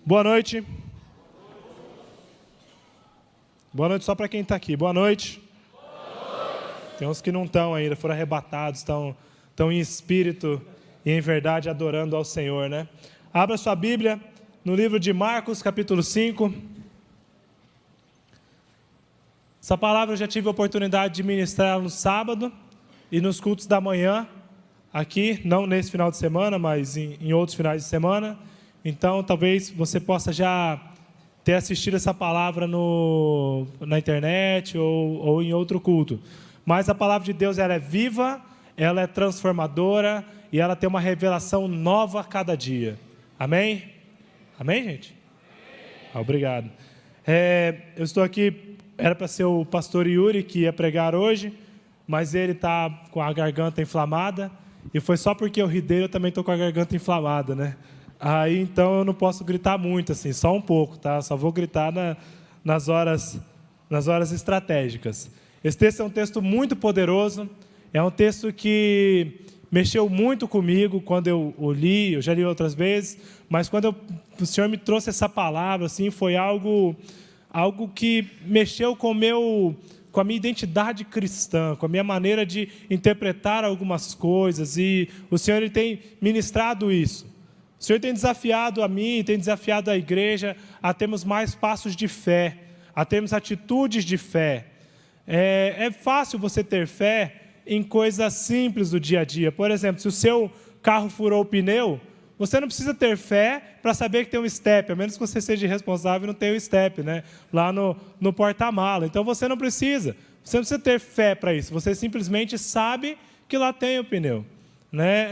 Boa noite. Boa noite só para quem está aqui. Boa noite. Tem uns que não estão ainda, foram arrebatados, estão em espírito e em verdade adorando ao Senhor, né? Abra sua Bíblia no livro de Marcos, capítulo 5. Essa palavra eu já tive a oportunidade de ministrar no sábado e nos cultos da manhã, aqui, não nesse final de semana, mas em outros finais de semana. Então, talvez você possa já ter assistido essa palavra na internet ou em outro culto. Mas a palavra de Deus, ela é viva, ela é transformadora e ela tem uma revelação nova a cada dia. Amém? Amém, gente? Obrigado. Eu estou aqui, era para ser o pastor Yuri que ia pregar hoje, mas ele está com a garganta inflamada, e foi só porque eu ri dele, eu também estou com a garganta inflamada, né? Aí, então, eu não posso gritar muito, assim, só um pouco, tá? Só vou gritar nas horas estratégicas. Esse texto é um texto muito poderoso, é um texto que mexeu muito comigo quando eu o li, eu já li outras vezes, mas quando o Senhor me trouxe essa palavra, assim, foi algo que mexeu com a minha identidade cristã, com a minha maneira de interpretar algumas coisas, e o Senhor ele tem ministrado isso. O Senhor tem desafiado a mim, tem desafiado a igreja a termos mais passos de fé, a termos atitudes de fé. É fácil você ter fé em coisas simples do dia a dia. Por exemplo, se o seu carro furou o pneu, você não precisa ter fé para saber que tem um step, a menos que você seja irresponsável e não tenha um step, né? Lá no porta-mala. Então você não precisa ter fé para isso, você simplesmente sabe que lá tem o pneu, né?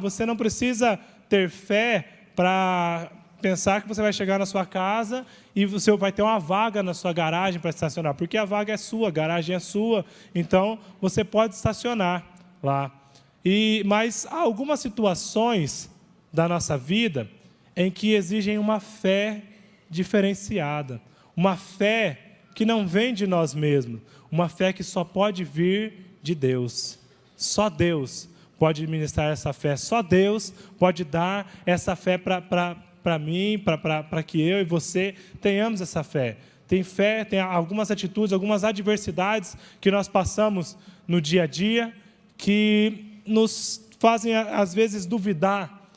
Você não precisa ter fé para pensar que você vai chegar na sua casa e você vai ter uma vaga na sua garagem para estacionar, porque a vaga é sua, a garagem é sua, então você pode estacionar lá. Mas há algumas situações da nossa vida em que exigem uma fé diferenciada, uma fé que não vem de nós mesmos, uma fé que só pode vir de Deus. Só Deus pode ministrar essa fé, só Deus pode dar essa fé para mim, para que eu e você tenhamos essa fé. Tem algumas atitudes, algumas adversidades que nós passamos no dia a dia, que nos fazem às vezes duvidar,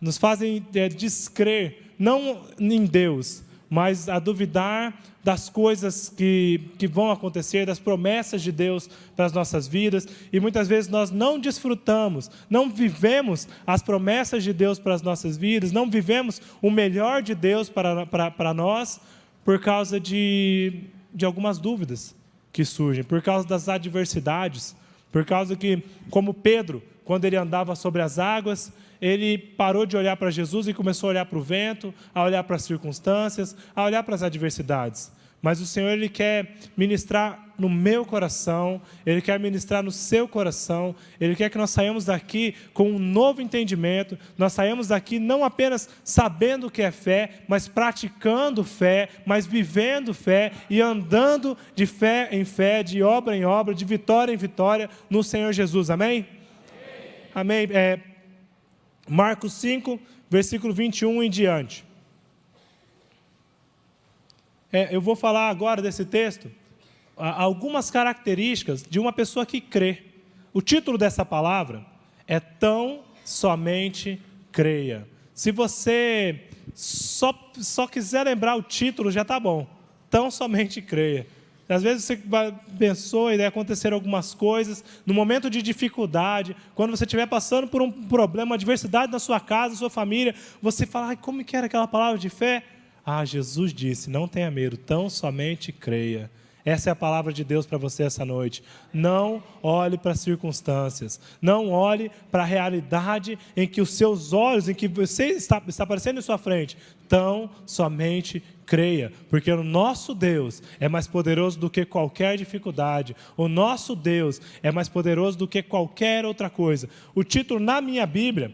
nos fazem descrer, não em Deus, mas a duvidar das coisas que vão acontecer, das promessas de Deus para as nossas vidas, e muitas vezes nós não desfrutamos, não vivemos as promessas de Deus para as nossas vidas, não vivemos o melhor de Deus para nós, por causa de algumas dúvidas que surgem, por causa das adversidades, por causa que, como Pedro, quando ele andava sobre as águas, ele parou de olhar para Jesus e começou a olhar para o vento, a olhar para as circunstâncias, a olhar para as adversidades. Mas o Senhor, Ele quer ministrar no meu coração, Ele quer ministrar no seu coração, Ele quer que nós saiamos daqui com um novo entendimento, nós saiamos daqui não apenas sabendo o que é fé, mas praticando fé, mas vivendo fé e andando de fé em fé, de obra em obra, de vitória em vitória no Senhor Jesus. Amém? Amém. Marcos 5, versículo 21 em diante. Eu vou falar agora desse texto, algumas características de uma pessoa que crê. O título dessa palavra é Tão Somente Creia. Se você só quiser lembrar o título, já está bom. Tão Somente Creia. Às vezes você pensou e vai acontecer algumas coisas, no momento de dificuldade, quando você estiver passando por um problema, uma adversidade na sua casa, na sua família, você fala, como que era aquela palavra de fé? Jesus disse, não tenha medo, tão somente creia. Essa é a palavra de Deus para você essa noite. Não olhe para as circunstâncias, não olhe para a realidade em que os seus olhos, em que você está aparecendo em sua frente, tão somente creia, porque o nosso Deus é mais poderoso do que qualquer dificuldade, o nosso Deus é mais poderoso do que qualquer outra coisa. O título na minha Bíblia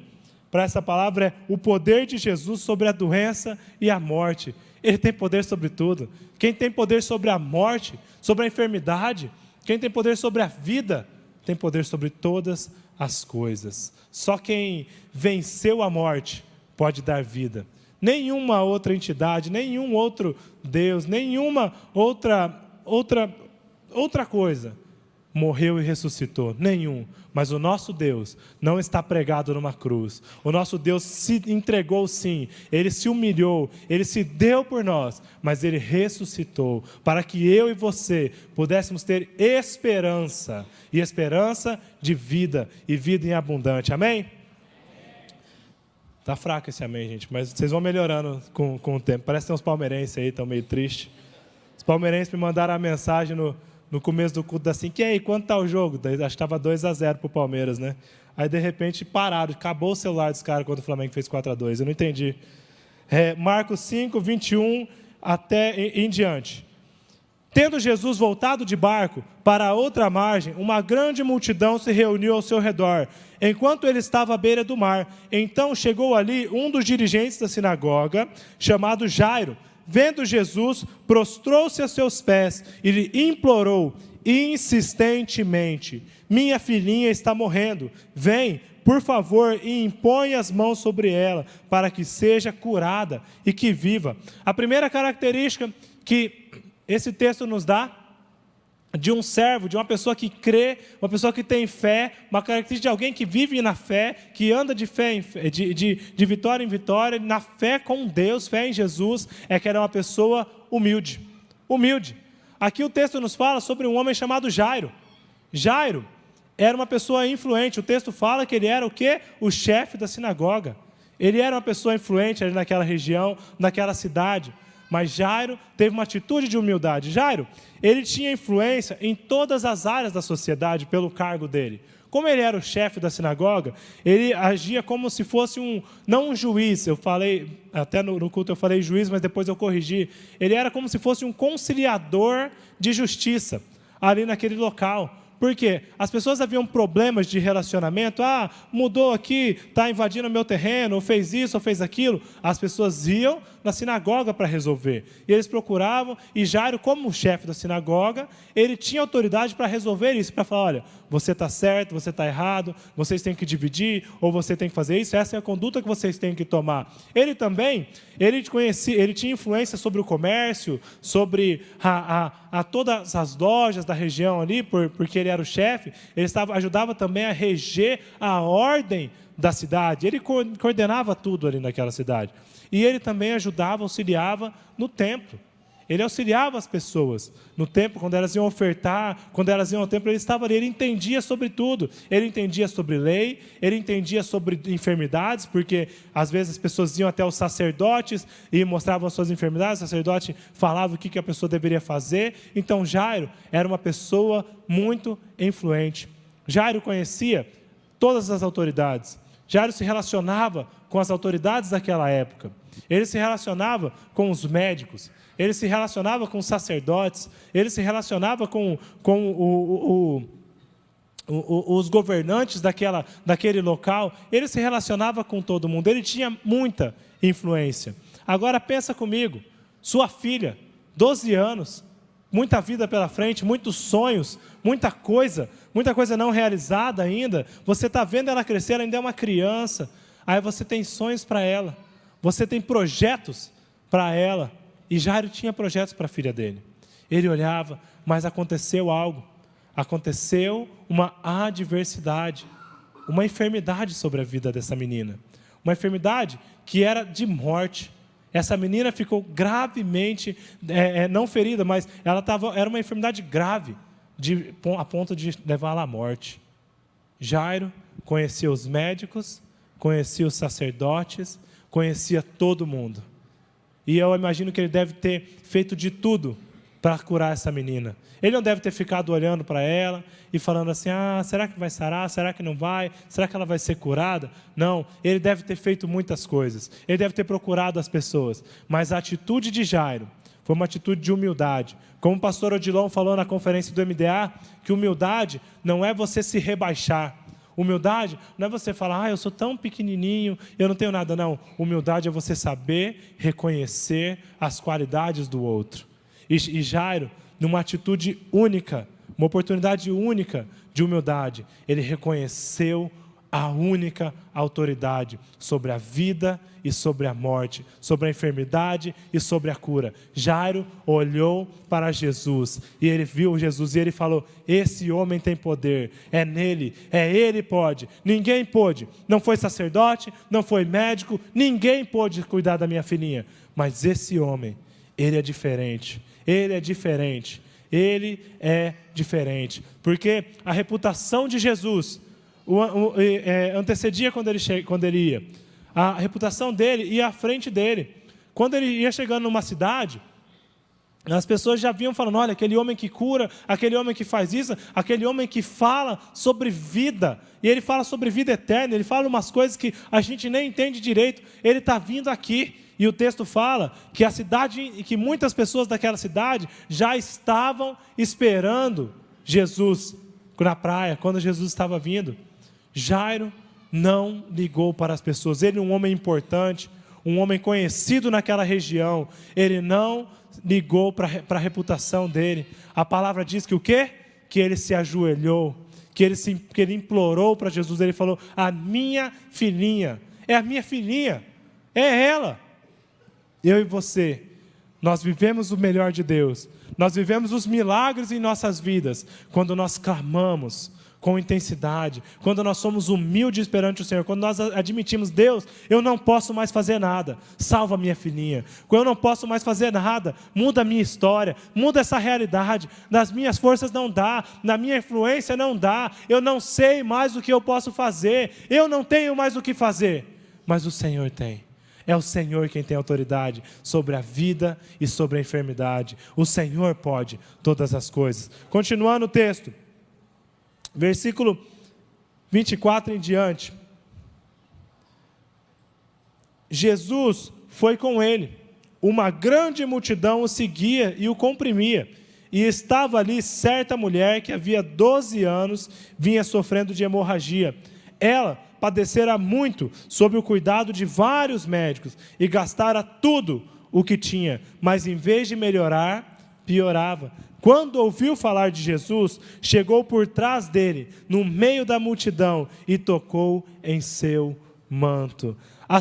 para essa palavra é o poder de Jesus sobre a doença e a morte. Ele tem poder sobre tudo. Quem tem poder sobre a morte, sobre a enfermidade, quem tem poder sobre a vida, tem poder sobre todas as coisas. Só quem venceu a morte pode dar vida. nenhuma outra entidade, nenhum outro Deus, nenhuma outra coisa morreu e ressuscitou, nenhum. Mas o nosso Deus não está pregado numa cruz. O nosso Deus se entregou sim, Ele se humilhou, Ele se deu por nós, mas Ele ressuscitou, para que eu e você pudéssemos ter esperança, e esperança de vida, e vida em abundante, amém? Está fraco esse amém, gente, mas vocês vão melhorando com o tempo. Parece que tem uns palmeirenses aí, estão meio tristes. Os palmeirenses me mandaram a mensagem no começo do culto assim, que aí, quanto está o jogo? Daí, acho que estava 2-0 para o Palmeiras, né? Aí, de repente, pararam, acabou o celular dos caras quando o Flamengo fez 4-2, eu não entendi. Marcos 5, 21 até em diante. Tendo Jesus voltado de barco para a outra margem, uma grande multidão se reuniu ao seu redor, enquanto ele estava à beira do mar. Então chegou ali um dos dirigentes da sinagoga, chamado Jairo. Vendo Jesus, prostrou-se a seus pés e lhe implorou insistentemente: minha filhinha está morrendo, vem, por favor, e impõe as mãos sobre ela, para que seja curada e que viva. A primeira característica que esse texto nos dá de um servo, de uma pessoa que crê, uma pessoa que tem fé, uma característica de alguém que vive na fé, que anda de fé, de vitória em vitória, na fé com Deus, fé em Jesus, é que era uma pessoa humilde. Humilde. Aqui o texto nos fala sobre um homem chamado Jairo. Jairo era uma pessoa influente. O texto fala que ele era o quê? O chefe da sinagoga. Ele era uma pessoa influente ali naquela região, naquela cidade. Mas Jairo teve uma atitude de humildade. Jairo, ele tinha influência em todas as áreas da sociedade pelo cargo dele. Como ele era o chefe da sinagoga, ele agia como se fosse não um juiz, eu falei, até no culto eu falei juiz, mas depois eu corrigi. Ele era como se fosse um conciliador de justiça ali naquele local. Por quê? As pessoas haviam problemas de relacionamento. Mudou aqui, está invadindo o meu terreno, ou fez isso, ou fez aquilo. As pessoas iam na sinagoga para resolver. E eles procuravam, e Jairo, como chefe da sinagoga, ele tinha autoridade para resolver isso, para falar: olha, você está certo, você está errado, vocês têm que dividir, ou você tem que fazer isso, essa é a conduta que vocês têm que tomar. Ele também, ele tinha influência sobre o comércio, sobre todas as lojas da região ali, porque ele era o chefe. Ele ajudava também a reger a ordem da cidade. Ele coordenava tudo ali naquela cidade. E ele também ajudava, auxiliava no templo. Ele auxiliava as pessoas no templo, quando elas iam ofertar, quando elas iam ao templo, ele estava ali, ele entendia sobre tudo. Ele entendia sobre lei, ele entendia sobre enfermidades, porque às vezes as pessoas iam até os sacerdotes e mostravam as suas enfermidades, o sacerdote falava o que a pessoa deveria fazer. Então Jairo era uma pessoa muito influente. Jairo conhecia todas as autoridades. Jairo se relacionava com as autoridades daquela época. Ele se relacionava com os médicos, ele se relacionava com os sacerdotes, ele se relacionava com os governantes daquele local, ele se relacionava com todo mundo, ele tinha muita influência. Agora pensa comigo, sua filha, 12 anos, muita vida pela frente, muitos sonhos, muita coisa não realizada ainda, você está vendo ela crescer, ela ainda é uma criança, aí você tem sonhos para ela, você tem projetos para ela. E Jairo tinha projetos para a filha dele. Ele olhava, mas aconteceu algo. Aconteceu uma adversidade, uma enfermidade sobre a vida dessa menina. Uma enfermidade que era de morte. Essa menina ficou gravemente, não ferida, mas era uma enfermidade grave, a ponto de levá-la à morte. Jairo conhecia os médicos, conhecia os sacerdotes, conhecia todo mundo. E eu imagino que ele deve ter feito de tudo para curar essa menina. Ele não deve ter ficado olhando para ela e falando assim: será que vai sarar? Será que não vai? Será que ela vai ser curada? Não, ele deve ter feito muitas coisas. Ele deve ter procurado as pessoas. Mas a atitude de Jairo foi uma atitude de humildade. Como o pastor Odilon falou na conferência do MDA, que humildade não é você se rebaixar. Humildade não é você falar: eu sou tão pequenininho, eu não tenho nada. Não, humildade é você saber reconhecer as qualidades do outro. E Jairo, numa atitude única, uma oportunidade única de humildade, ele reconheceu a única autoridade sobre a vida e sobre a morte, sobre a enfermidade e sobre a cura. Jairo olhou para Jesus e ele viu Jesus e ele falou: esse homem tem poder, é nele, ele pode, ninguém pôde, não foi sacerdote, não foi médico, ninguém pôde cuidar da minha filhinha, mas esse homem, ele é diferente, ele é diferente, porque a reputação de Jesus antecedia quando ele ia. A reputação dele ia à frente dele. Quando ele ia chegando numa cidade, as pessoas já vinham falando: olha, aquele homem que cura, aquele homem que faz isso, aquele homem que fala sobre vida, e ele fala sobre vida eterna, ele fala umas coisas que a gente nem entende direito, ele está vindo aqui. E o texto fala que a cidade, que muitas pessoas daquela cidade já estavam esperando Jesus na praia, quando Jesus estava vindo. Jairo não ligou para as pessoas. Ele é um homem importante, um homem conhecido naquela região. Ele não ligou para a reputação dele. A palavra diz que o quê? Que ele se ajoelhou, que ele implorou para Jesus. Ele falou: a minha filhinha, é a minha filhinha, é ela. Eu e você, nós vivemos o melhor de Deus, nós vivemos os milagres em nossas vidas, quando nós clamamos com intensidade, quando nós somos humildes perante o Senhor, quando nós admitimos: Deus, eu não posso mais fazer nada, salva minha filhinha, eu não posso mais fazer nada, muda a minha história, muda essa realidade, nas minhas forças não dá, na minha influência não dá, eu não sei mais o que eu posso fazer, eu não tenho mais o que fazer, mas o Senhor tem. É o Senhor quem tem autoridade sobre a vida e sobre a enfermidade. O Senhor pode todas as coisas. Continuando o texto, versículo 24 em diante. Jesus foi com ele. Uma grande multidão o seguia e o comprimia. E estava ali certa mulher que havia 12 anos vinha sofrendo de hemorragia. Ela padecera muito sob o cuidado de vários médicos e gastara tudo o que tinha, mas em vez de melhorar, piorava. Quando ouviu falar de Jesus, chegou por trás dele, no meio da multidão, e tocou em seu manto. A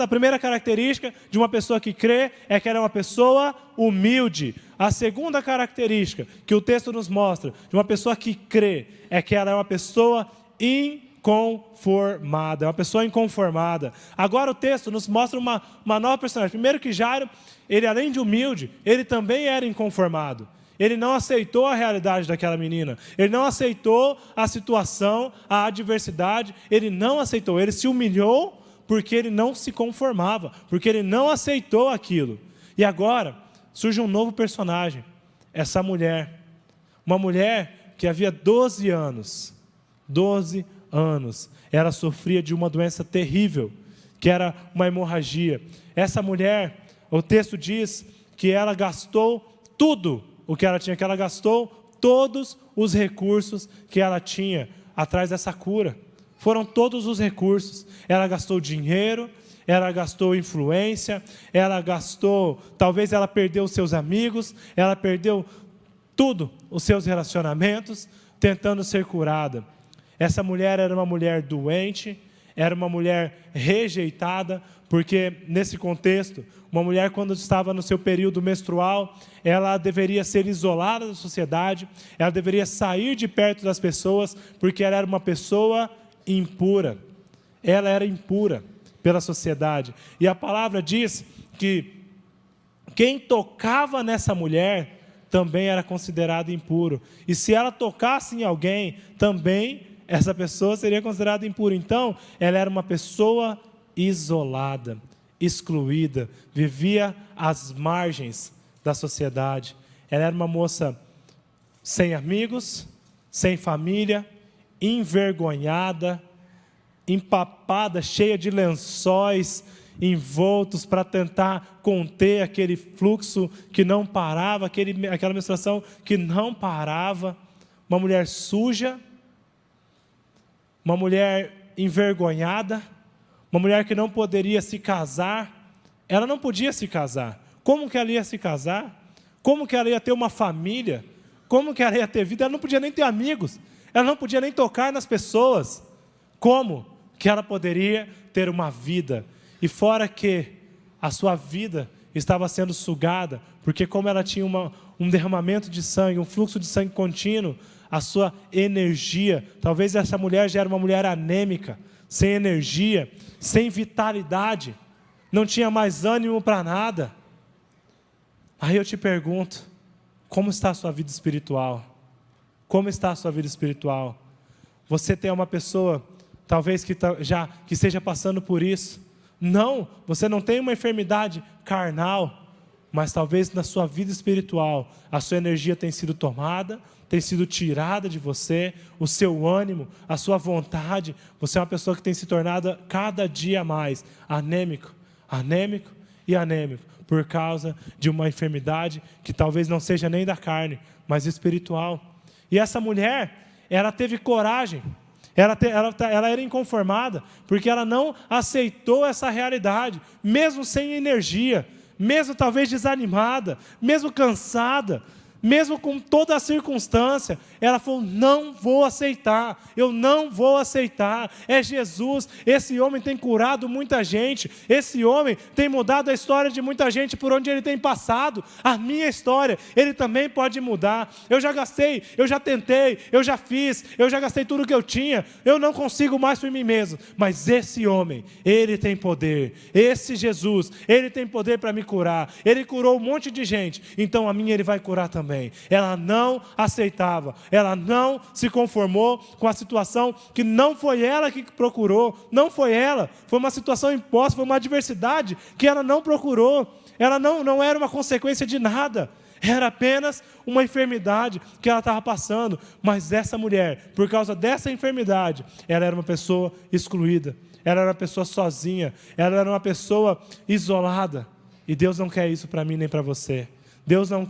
primeira característica de uma pessoa que crê é que ela é uma pessoa humilde. A segunda característica que o texto nos mostra de uma pessoa que crê é que ela é uma pessoa inconformada, é uma pessoa inconformada. Agora o texto nos mostra uma nova personagem. Primeiro que Jairo, ele além de humilde, ele também era inconformado. Ele não aceitou a realidade daquela menina, ele não aceitou a situação, a adversidade, ele não aceitou, ele se humilhou porque ele não se conformava, porque ele não aceitou aquilo. E agora surge um novo personagem, essa mulher, uma mulher que havia 12 anos, ela sofria de uma doença terrível, que era uma hemorragia. Essa mulher, o texto diz que ela gastou tudo o que ela tinha, que ela gastou todos os recursos que ela tinha atrás dessa cura. Foram todos os recursos. Ela gastou dinheiro, ela gastou influência, talvez ela perdeu os seus amigos, ela perdeu tudo, os seus relacionamentos, tentando ser curada. Essa mulher era uma mulher doente, era uma mulher rejeitada, porque nesse contexto, uma mulher quando estava no seu período menstrual, ela deveria ser isolada da sociedade, ela deveria sair de perto das pessoas, porque ela era uma pessoa impura. Ela era impura pela sociedade. E a palavra diz que quem tocava nessa mulher também era considerado impuro. E se ela tocasse em alguém, também essa pessoa seria considerada impura. Então, ela era uma pessoa isolada, excluída, vivia às margens da sociedade. Ela era uma moça sem amigos, sem família, envergonhada, empapada, cheia de lençóis envoltos para tentar conter aquele fluxo que não parava, aquela menstruação que não parava. Uma mulher suja, uma mulher envergonhada, uma mulher que não poderia se casar. Ela não podia se casar. Como que ela ia se casar? Como que ela ia ter uma família? Como que ela ia ter vida? Ela não podia nem ter amigos. Ela não podia nem tocar nas pessoas. Como? que ela poderia ter uma vida. E fora que a sua vida estava sendo sugada, porque como ela tinha um derramamento de sangue, um fluxo de sangue contínuo, a sua energia, talvez essa mulher já era uma mulher anêmica, sem energia, sem vitalidade, não tinha mais ânimo para nada. Aí eu te pergunto, como está a sua vida espiritual? Como está a sua vida espiritual? Você tem uma pessoa, talvez que esteja passando por isso. Não, você não tem uma enfermidade carnal, mas talvez na sua vida espiritual, a sua energia tem sido tomada, tem sido tirada de você, o seu ânimo, a sua vontade. Você é uma pessoa que tem se tornado cada dia mais anêmico, por causa de uma enfermidade que talvez não seja nem da carne, mas espiritual. E essa mulher, ela teve coragem, ela era inconformada, porque ela não aceitou essa realidade, mesmo sem energia, mesmo talvez desanimada, mesmo cansada, mesmo com toda a circunstância, ela falou, não vou aceitar, eu não vou aceitar, é Jesus, esse homem tem curado muita gente, esse homem tem mudado a história de muita gente por onde ele tem passado, a minha história, ele também pode mudar, eu já gastei, eu já tentei, eu já fiz, eu já gastei tudo que eu tinha, eu não consigo mais por mim mesmo, mas esse homem, ele tem poder, esse Jesus, ele tem poder para me curar, ele curou um monte de gente, então a minha ele vai curar também. Ela não aceitava, ela não se conformou com a situação que não foi ela que procurou, não foi ela, foi uma situação imposta, foi uma adversidade que ela não procurou, ela não era uma consequência de nada, era apenas uma enfermidade que ela estava passando, mas essa mulher, por causa dessa enfermidade, ela era uma pessoa excluída, ela era uma pessoa sozinha, ela era uma pessoa isolada, e Deus não quer isso para mim nem para você, Deus não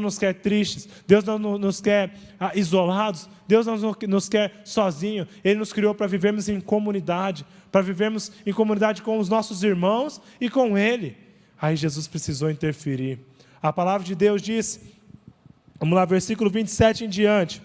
nos quer tristes, Deus não nos quer isolados, Deus não nos quer sozinhos, Ele nos criou para vivermos em comunidade, para vivermos em comunidade com os nossos irmãos e com Ele. Aí Jesus precisou interferir. A palavra de Deus diz, vamos lá, versículo 27 em diante.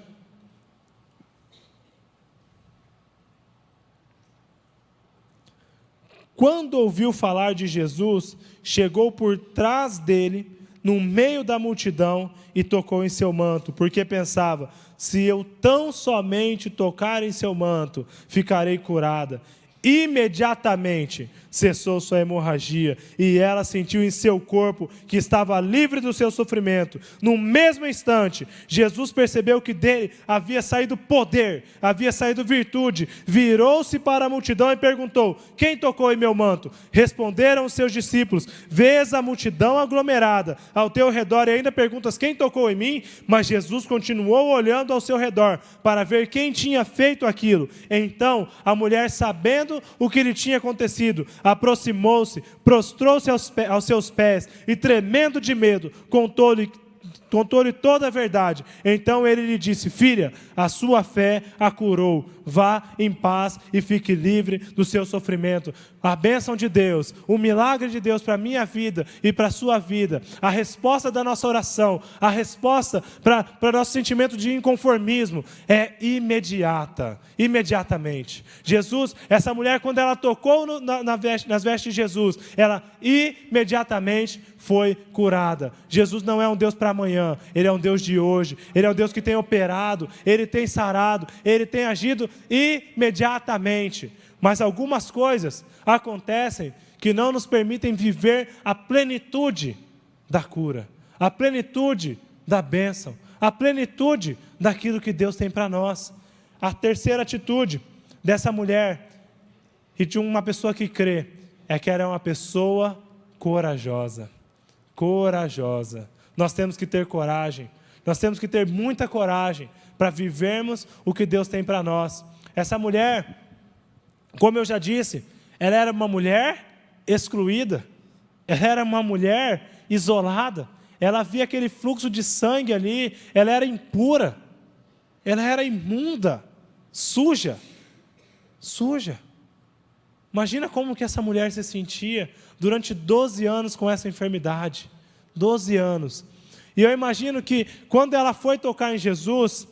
Quando ouviu falar de Jesus, chegou por trás dele, no meio da multidão, e tocou em seu manto, porque pensava, se eu tão somente tocar em seu manto, ficarei curada. Imediatamente cessou sua hemorragia, e ela sentiu em seu corpo que estava livre do seu sofrimento. No mesmo instante, Jesus percebeu que dele havia saído poder, havia saído virtude, virou-se para a multidão e perguntou, quem tocou em meu manto? Responderam os seus discípulos, vês a multidão aglomerada ao teu redor e ainda perguntas, quem tocou em mim? Mas Jesus continuou olhando ao seu redor, para ver quem tinha feito aquilo. Então, a mulher, sabendo o que lhe tinha acontecido, aproximou-se, prostrou-se aos seus pés e, tremendo de medo, contou-lhe toda a verdade. Então ele lhe disse, filha, a sua fé a curou, vá em paz e fique livre do seu sofrimento. A bênção de Deus, o milagre de Deus para a minha vida e para a sua vida, a resposta da nossa oração, a resposta para o nosso sentimento de inconformismo é imediatamente. Jesus, essa mulher, quando ela tocou nas vestes de Jesus, ela imediatamente foi curada. Jesus não é um Deus para amanhã, Ele é um Deus de hoje, Ele é um Deus que tem operado, Ele tem sarado, Ele tem agido imediatamente. Mas algumas coisas acontecem que não nos permitem viver a plenitude da cura, a plenitude da bênção, a plenitude daquilo que Deus tem para nós. A terceira atitude dessa mulher e de uma pessoa que crê é que ela é uma pessoa corajosa. Corajosa. Nós temos que ter coragem, nós temos que ter muita coragem para vivermos o que Deus tem para nós. Essa mulher, como eu já disse, ela era uma mulher excluída, ela era uma mulher isolada, ela via aquele fluxo de sangue ali, ela era impura, ela era imunda, suja. Imagina como que essa mulher se sentia durante 12 anos com essa enfermidade, 12 anos. E eu imagino que quando ela foi tocar em Jesus,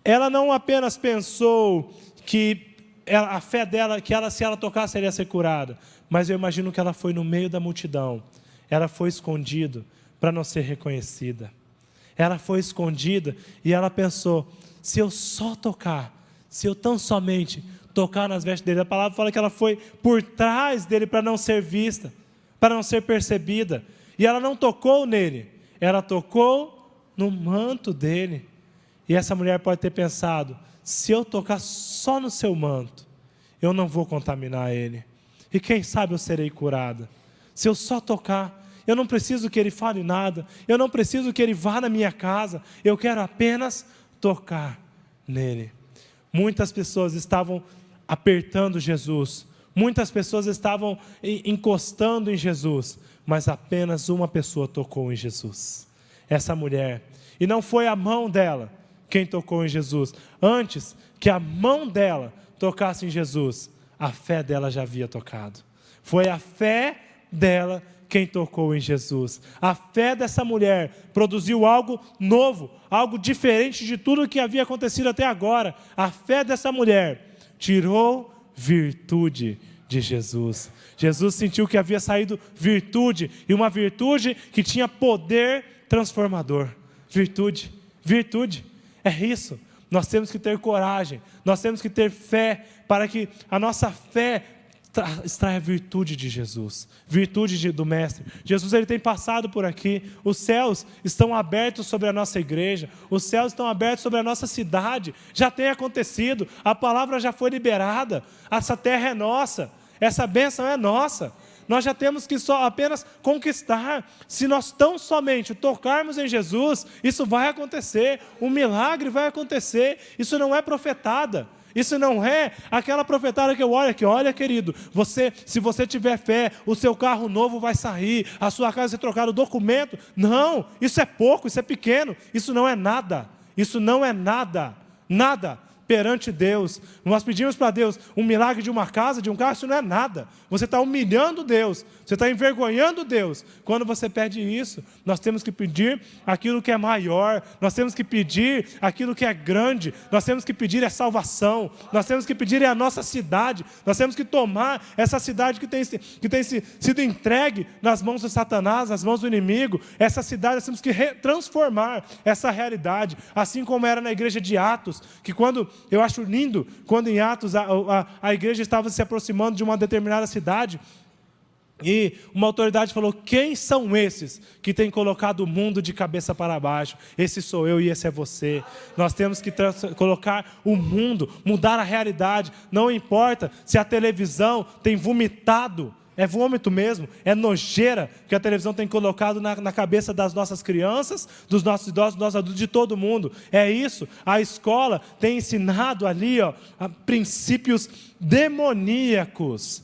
ela não apenas pensou que a fé dela, que ela, se ela tocasse, ela ia ser curada. Mas eu imagino que ela foi no meio da multidão. Ela foi escondida para não ser reconhecida. Ela foi escondida e ela pensou, se eu só tocar, se eu tão somente tocar nas vestes dele. A palavra fala que ela foi por trás dele para não ser vista, para não ser percebida. E ela não tocou nele, ela tocou no manto dele. E essa mulher pode ter pensado, se eu tocar só no seu manto, eu não vou contaminar ele. E quem sabe eu serei curada. Se eu só tocar, eu não preciso que ele fale nada, eu não preciso que ele vá na minha casa, eu quero apenas tocar nele. Muitas pessoas estavam apertando Jesus, muitas pessoas estavam encostando em Jesus, mas apenas uma pessoa tocou em Jesus, essa mulher. E não foi a mão dela quem tocou em Jesus. Antes que a mão dela tocasse em Jesus, a fé dela já havia tocado. Foi a fé dela quem tocou em Jesus. A fé dessa mulher produziu algo novo, algo diferente de tudo que havia acontecido até agora. A fé dessa mulher tirou virtude de Jesus. Jesus sentiu que havia saído virtude, e uma virtude que tinha poder transformador. Virtude, é isso. Nós temos que ter coragem, nós temos que ter fé, para que a nossa fé extraia a virtude de Jesus, virtude do Mestre. Jesus, ele tem passado por aqui, os céus estão abertos sobre a nossa igreja, os céus estão abertos sobre a nossa cidade, já tem acontecido, a palavra já foi liberada, essa terra é nossa, essa bênção é nossa. Nós já temos que só apenas conquistar. Se nós tão somente tocarmos em Jesus, isso vai acontecer, um milagre vai acontecer. Isso não é profetada, isso não é aquela profetada que eu olho aqui, olha querido, se você tiver fé, o seu carro novo vai sair, a sua casa vai ser trocada, o documento. Não, isso é pouco, isso é pequeno, isso não é nada, nada perante Deus. Nós pedimos para Deus um milagre de uma casa, de um carro, isso não é nada. Você está humilhando Deus, você está envergonhando Deus. Quando você pede isso, nós temos que pedir aquilo que é maior, nós temos que pedir aquilo que é grande, nós temos que pedir a salvação, nós temos que pedir a nossa cidade, nós temos que tomar essa cidade que tem sido entregue nas mãos de Satanás, nas mãos do inimigo. Essa cidade nós temos que transformar essa realidade, assim como era na igreja de Atos, que eu acho lindo, quando em Atos a igreja estava se aproximando de uma determinada cidade, e uma autoridade falou, quem são esses que têm colocado o mundo de cabeça para baixo? Esse sou eu e esse é você. Nós temos que colocar o mundo, mudar a realidade. Não importa se a televisão tem vomitado, é vômito mesmo, é nojeira que a televisão tem colocado na cabeça das nossas crianças, dos nossos idosos, dos nossos adultos, de todo mundo. É isso, a escola tem ensinado ali, princípios demoníacos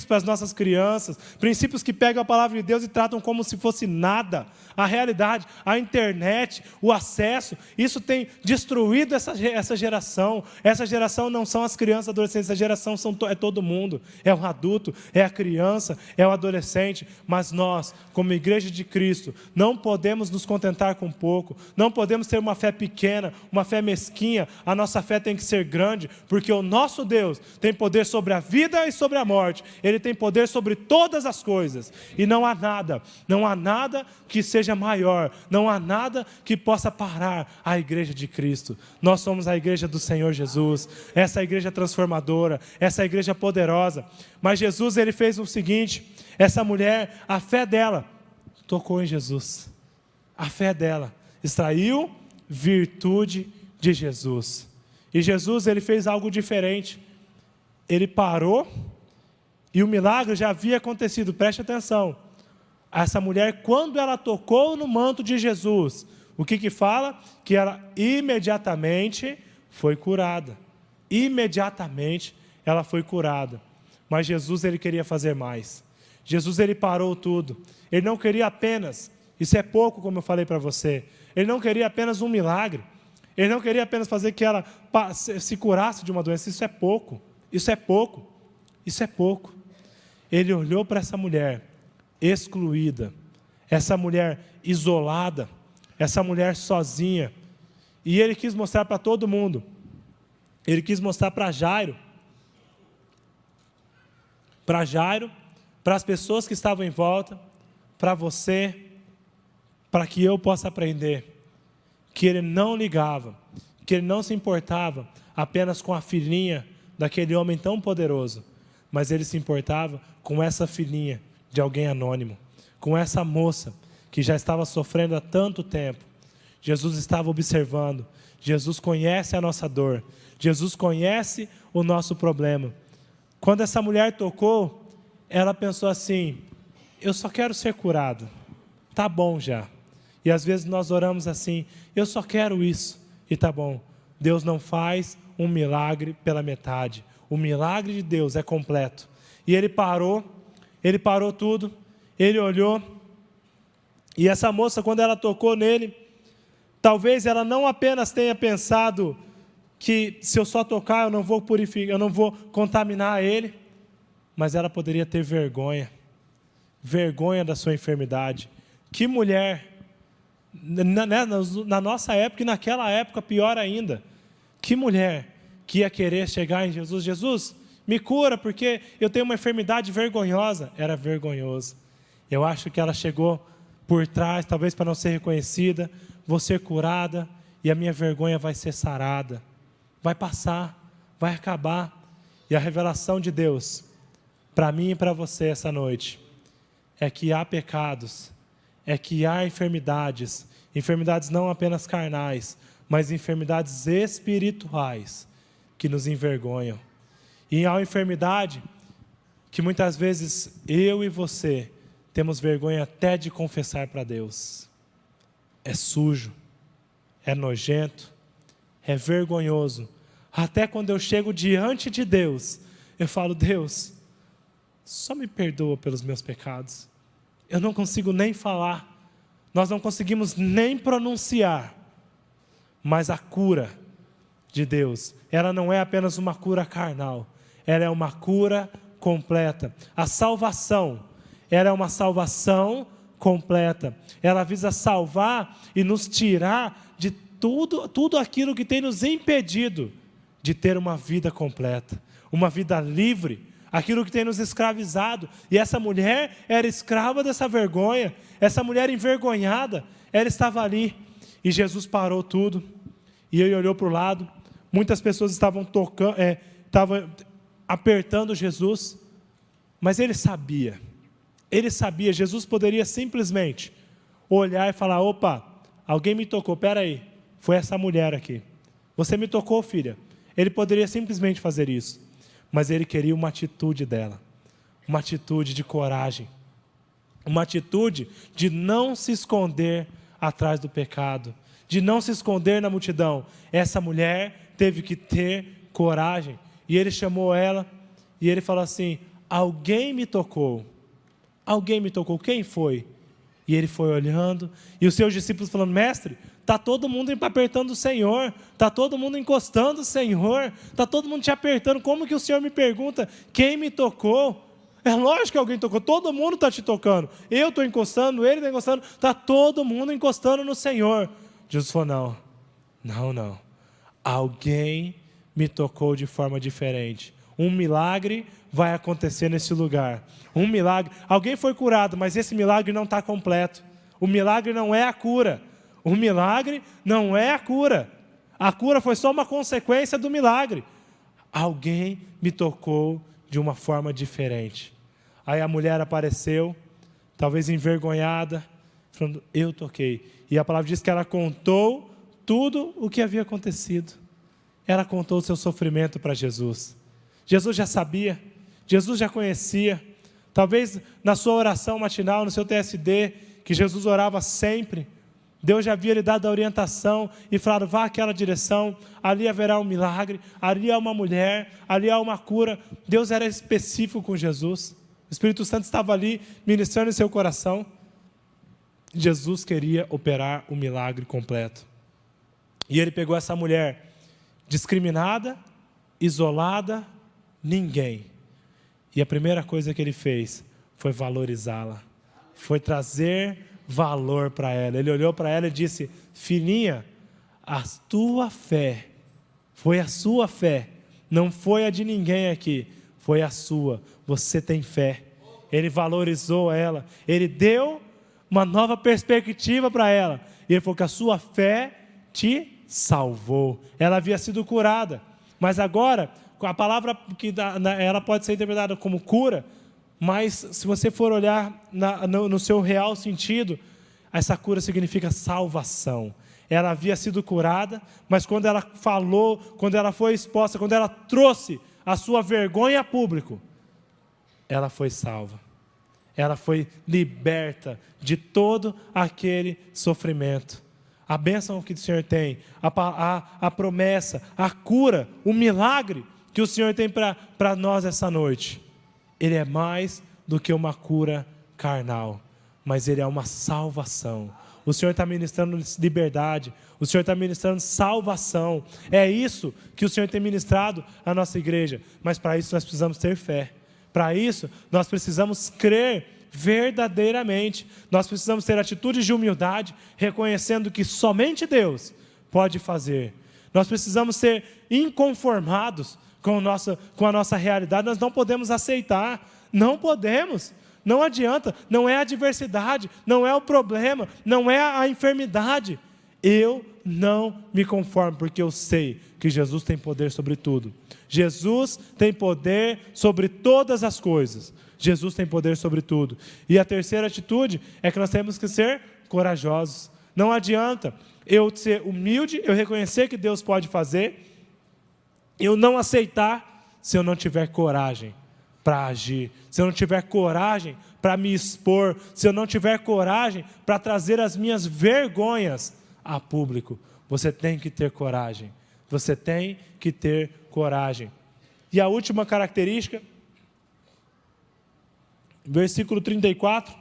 para as nossas crianças, princípios que pegam a palavra de Deus e tratam como se fosse nada. A realidade, a internet, o acesso, isso tem destruído essa geração. Essa geração não são as crianças, adolescentes, essa geração é todo mundo, é o adulto, é a criança, é o adolescente. Mas nós, como igreja de Cristo, não podemos nos contentar com pouco, não podemos ter uma fé pequena, uma fé mesquinha. A nossa fé tem que ser grande, porque o nosso Deus tem poder sobre a vida e sobre a morte. Ele tem poder sobre todas as coisas, e não há nada que seja maior, não há nada que possa parar a igreja de Cristo. Nós somos a igreja do Senhor Jesus, essa igreja transformadora, essa igreja poderosa. Mas Jesus, ele fez o seguinte, essa mulher, a fé dela tocou em Jesus, a fé dela extraiu virtude de Jesus. E Jesus, ele fez algo diferente. Ele parou, e o milagre já havia acontecido. Preste atenção. Essa mulher, quando ela tocou no manto de Jesus, o que fala? Que ela imediatamente foi curada. Imediatamente ela foi curada. Mas Jesus, ele queria fazer mais. Jesus, ele parou tudo. Ele não queria apenas, isso é pouco, como eu falei para você, ele não queria apenas um milagre. Ele não queria apenas fazer que ela se curasse de uma doença. Isso é pouco. Ele olhou para essa mulher excluída, essa mulher isolada, essa mulher sozinha, e ele quis mostrar para todo mundo. Ele quis mostrar para Jairo para Jairo, para as pessoas que estavam em volta, para você, para que eu possa aprender que ele não ligava, que ele não se importava apenas com a filhinha daquele homem tão poderoso, mas ele se importava com essa filhinha de alguém anônimo, com essa moça que já estava sofrendo há tanto tempo. Jesus estava observando, Jesus conhece a nossa dor, Jesus conhece o nosso problema. Quando essa mulher tocou, ela pensou assim: eu só quero ser curado, tá bom já. E às vezes nós oramos assim: eu só quero isso, e tá bom. Deus não faz um milagre pela metade. O milagre de Deus é completo. E ele parou tudo, ele olhou, e essa moça, quando ela tocou nele, talvez ela não apenas tenha pensado que se eu só tocar eu não vou purificar, eu não vou contaminar ele, mas ela poderia ter vergonha da sua enfermidade. Que mulher, na nossa época e naquela época pior ainda, que mulher que ia querer chegar em Jesus: Jesus, me cura porque eu tenho uma enfermidade vergonhosa. Era vergonhoso. Eu acho que ela chegou por trás, talvez para não ser reconhecida: vou ser curada e a minha vergonha vai ser sarada, vai passar, vai acabar. E a revelação de Deus para mim e para você essa noite é que há pecados, é que há enfermidades não apenas carnais, mas enfermidades espirituais que nos envergonham. E há uma enfermidade que muitas vezes eu e você temos vergonha até de confessar para Deus. É sujo, é nojento, é vergonhoso. Até quando eu chego diante de Deus, eu falo: Deus, só me perdoa pelos meus pecados. Eu não consigo nem falar, nós não conseguimos nem pronunciar. Mas a cura de Deus, ela não é apenas uma cura carnal, ela é uma cura completa. A salvação, ela é uma salvação completa. Ela visa salvar e nos tirar de tudo aquilo que tem nos impedido de ter uma vida completa, uma vida livre, aquilo que tem nos escravizado. E essa mulher era escrava dessa vergonha, essa mulher envergonhada, ela estava ali, e Jesus parou tudo, e ele olhou para o lado. Muitas pessoas estavam apertando Jesus, mas ele sabia, Jesus poderia simplesmente olhar e falar: opa, alguém me tocou, peraí, foi essa mulher aqui, você me tocou, filha. Ele poderia simplesmente fazer isso, mas ele queria uma atitude dela, uma atitude de coragem, uma atitude de não se esconder atrás do pecado, de não se esconder na multidão. Essa mulher teve que ter coragem, e ele chamou ela, e ele falou assim: alguém me tocou, quem foi? E ele foi olhando, e os seus discípulos falando: mestre, está todo mundo apertando o Senhor, está todo mundo encostando o Senhor, está todo mundo te apertando, como que o Senhor me pergunta quem me tocou? É lógico que alguém tocou, todo mundo está te tocando, eu estou encostando, ele está encostando, está todo mundo encostando no Senhor. Jesus falou: não, alguém me tocou de forma diferente. Um milagre vai acontecer nesse lugar, um milagre, alguém foi curado, mas esse milagre não está completo, o milagre não é a cura. O milagre não é a cura foi só uma consequência do milagre. Alguém me tocou de uma forma diferente. Aí a mulher apareceu, talvez envergonhada, falando: eu toquei. E a palavra diz que ela contou tudo o que havia acontecido. Ela contou o seu sofrimento para Jesus. Jesus já sabia, Jesus já conhecia. Talvez na sua oração matinal, no seu TSD, que Jesus orava sempre, Deus já havia lhe dado a orientação e falado: vá àquela direção, ali haverá um milagre, ali há uma mulher, ali há uma cura. Deus era específico com Jesus, o Espírito Santo estava ali ministrando em seu coração. Jesus queria operar o milagre completo, e ele pegou essa mulher discriminada, isolada, ninguém, e a primeira coisa que ele fez foi valorizá-la, foi trazer valor para ela. Ele olhou para ela e disse: filhinha, a tua fé, foi a sua fé, não foi a de ninguém aqui, foi a sua. Você tem fé. Ele valorizou ela. Ele deu uma nova perspectiva para ela. E ele falou que a sua fé te salvou. Ela havia sido curada. Mas agora, a palavra que ela pode ser interpretada como cura, mas se você for olhar no seu real sentido, essa cura significa salvação. Ela havia sido curada, mas quando ela falou, quando ela foi exposta, quando ela trouxe a sua vergonha a público, ela foi salva. Ela foi liberta de todo aquele sofrimento. A bênção que o Senhor tem, a promessa, a cura, o milagre que o Senhor tem para nós essa noite, Ele é mais do que uma cura carnal, mas Ele é uma salvação. O Senhor está ministrando liberdade, o Senhor está ministrando salvação. É isso que o Senhor tem ministrado à nossa igreja, mas para isso nós precisamos ter fé. Para isso nós precisamos crer verdadeiramente. Nós precisamos ter atitudes de humildade, reconhecendo que somente Deus pode fazer. Nós precisamos ser inconformados com a nossa realidade. Nós não podemos aceitar, não podemos. Não adianta, não é a adversidade, não é o problema, não é a enfermidade. Eu não me conformo, porque eu sei que Jesus tem poder sobre tudo. Jesus tem poder sobre todas as coisas. Jesus tem poder sobre tudo. E a terceira atitude é que nós temos que ser corajosos. Não adianta eu ser humilde, eu reconhecer que Deus pode fazer, eu não aceitar se eu não tiver coragem para agir, se eu não tiver coragem para me expor, se eu não tiver coragem para trazer as minhas vergonhas a público. Você tem que ter coragem, você tem que ter coragem. E a última característica, versículo 34,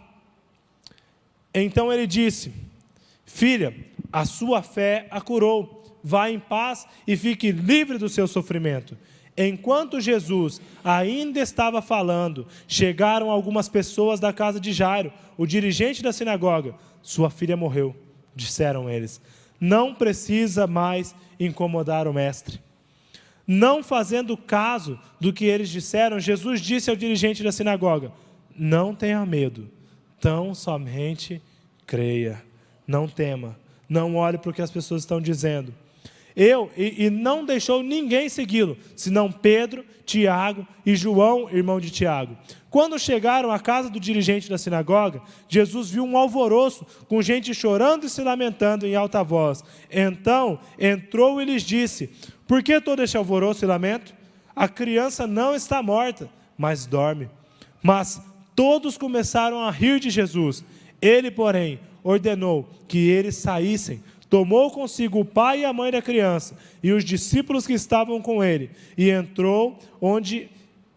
então ele disse: filha, a sua fé a curou, vá em paz e fique livre do seu sofrimento. Enquanto Jesus ainda estava falando, chegaram algumas pessoas da casa de Jairo, o dirigente da sinagoga. Sua filha morreu, disseram eles. Não precisa mais incomodar o mestre. Não fazendo caso do que eles disseram, Jesus disse ao dirigente da sinagoga: não tenha medo, tão somente creia. Não tema, não olhe para o que as pessoas estão dizendo. E não deixou ninguém segui-lo, senão Pedro, Tiago e João, irmão de Tiago. Quando chegaram à casa do dirigente da sinagoga, Jesus viu um alvoroço, com gente chorando e se lamentando em alta voz. Então entrou e lhes disse: por que todo este alvoroço e lamento? A criança não está morta, mas dorme. Mas todos começaram a rir de Jesus. Ele, porém, ordenou que eles saíssem. Tomou consigo o pai e a mãe da criança e os discípulos que estavam com ele, e entrou onde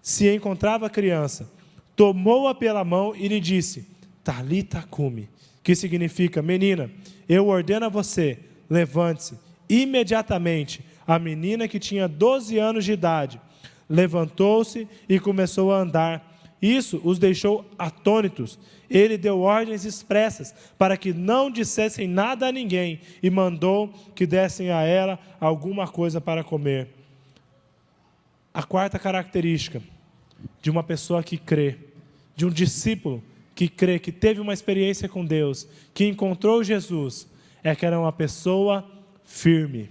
se encontrava a criança. Tomou-a pela mão e lhe disse: Talita cumi, que significa: menina, eu ordeno a você, levante-se. Imediatamente, a menina, que tinha 12 anos de idade, levantou-se e começou a andar. Isso os deixou atônitos. Ele deu ordens expressas para que não dissessem nada a ninguém e mandou que dessem a ela alguma coisa para comer. A quarta característica de uma pessoa que crê, de um discípulo que crê, que teve uma experiência com Deus, que encontrou Jesus, é que ela é uma pessoa firme.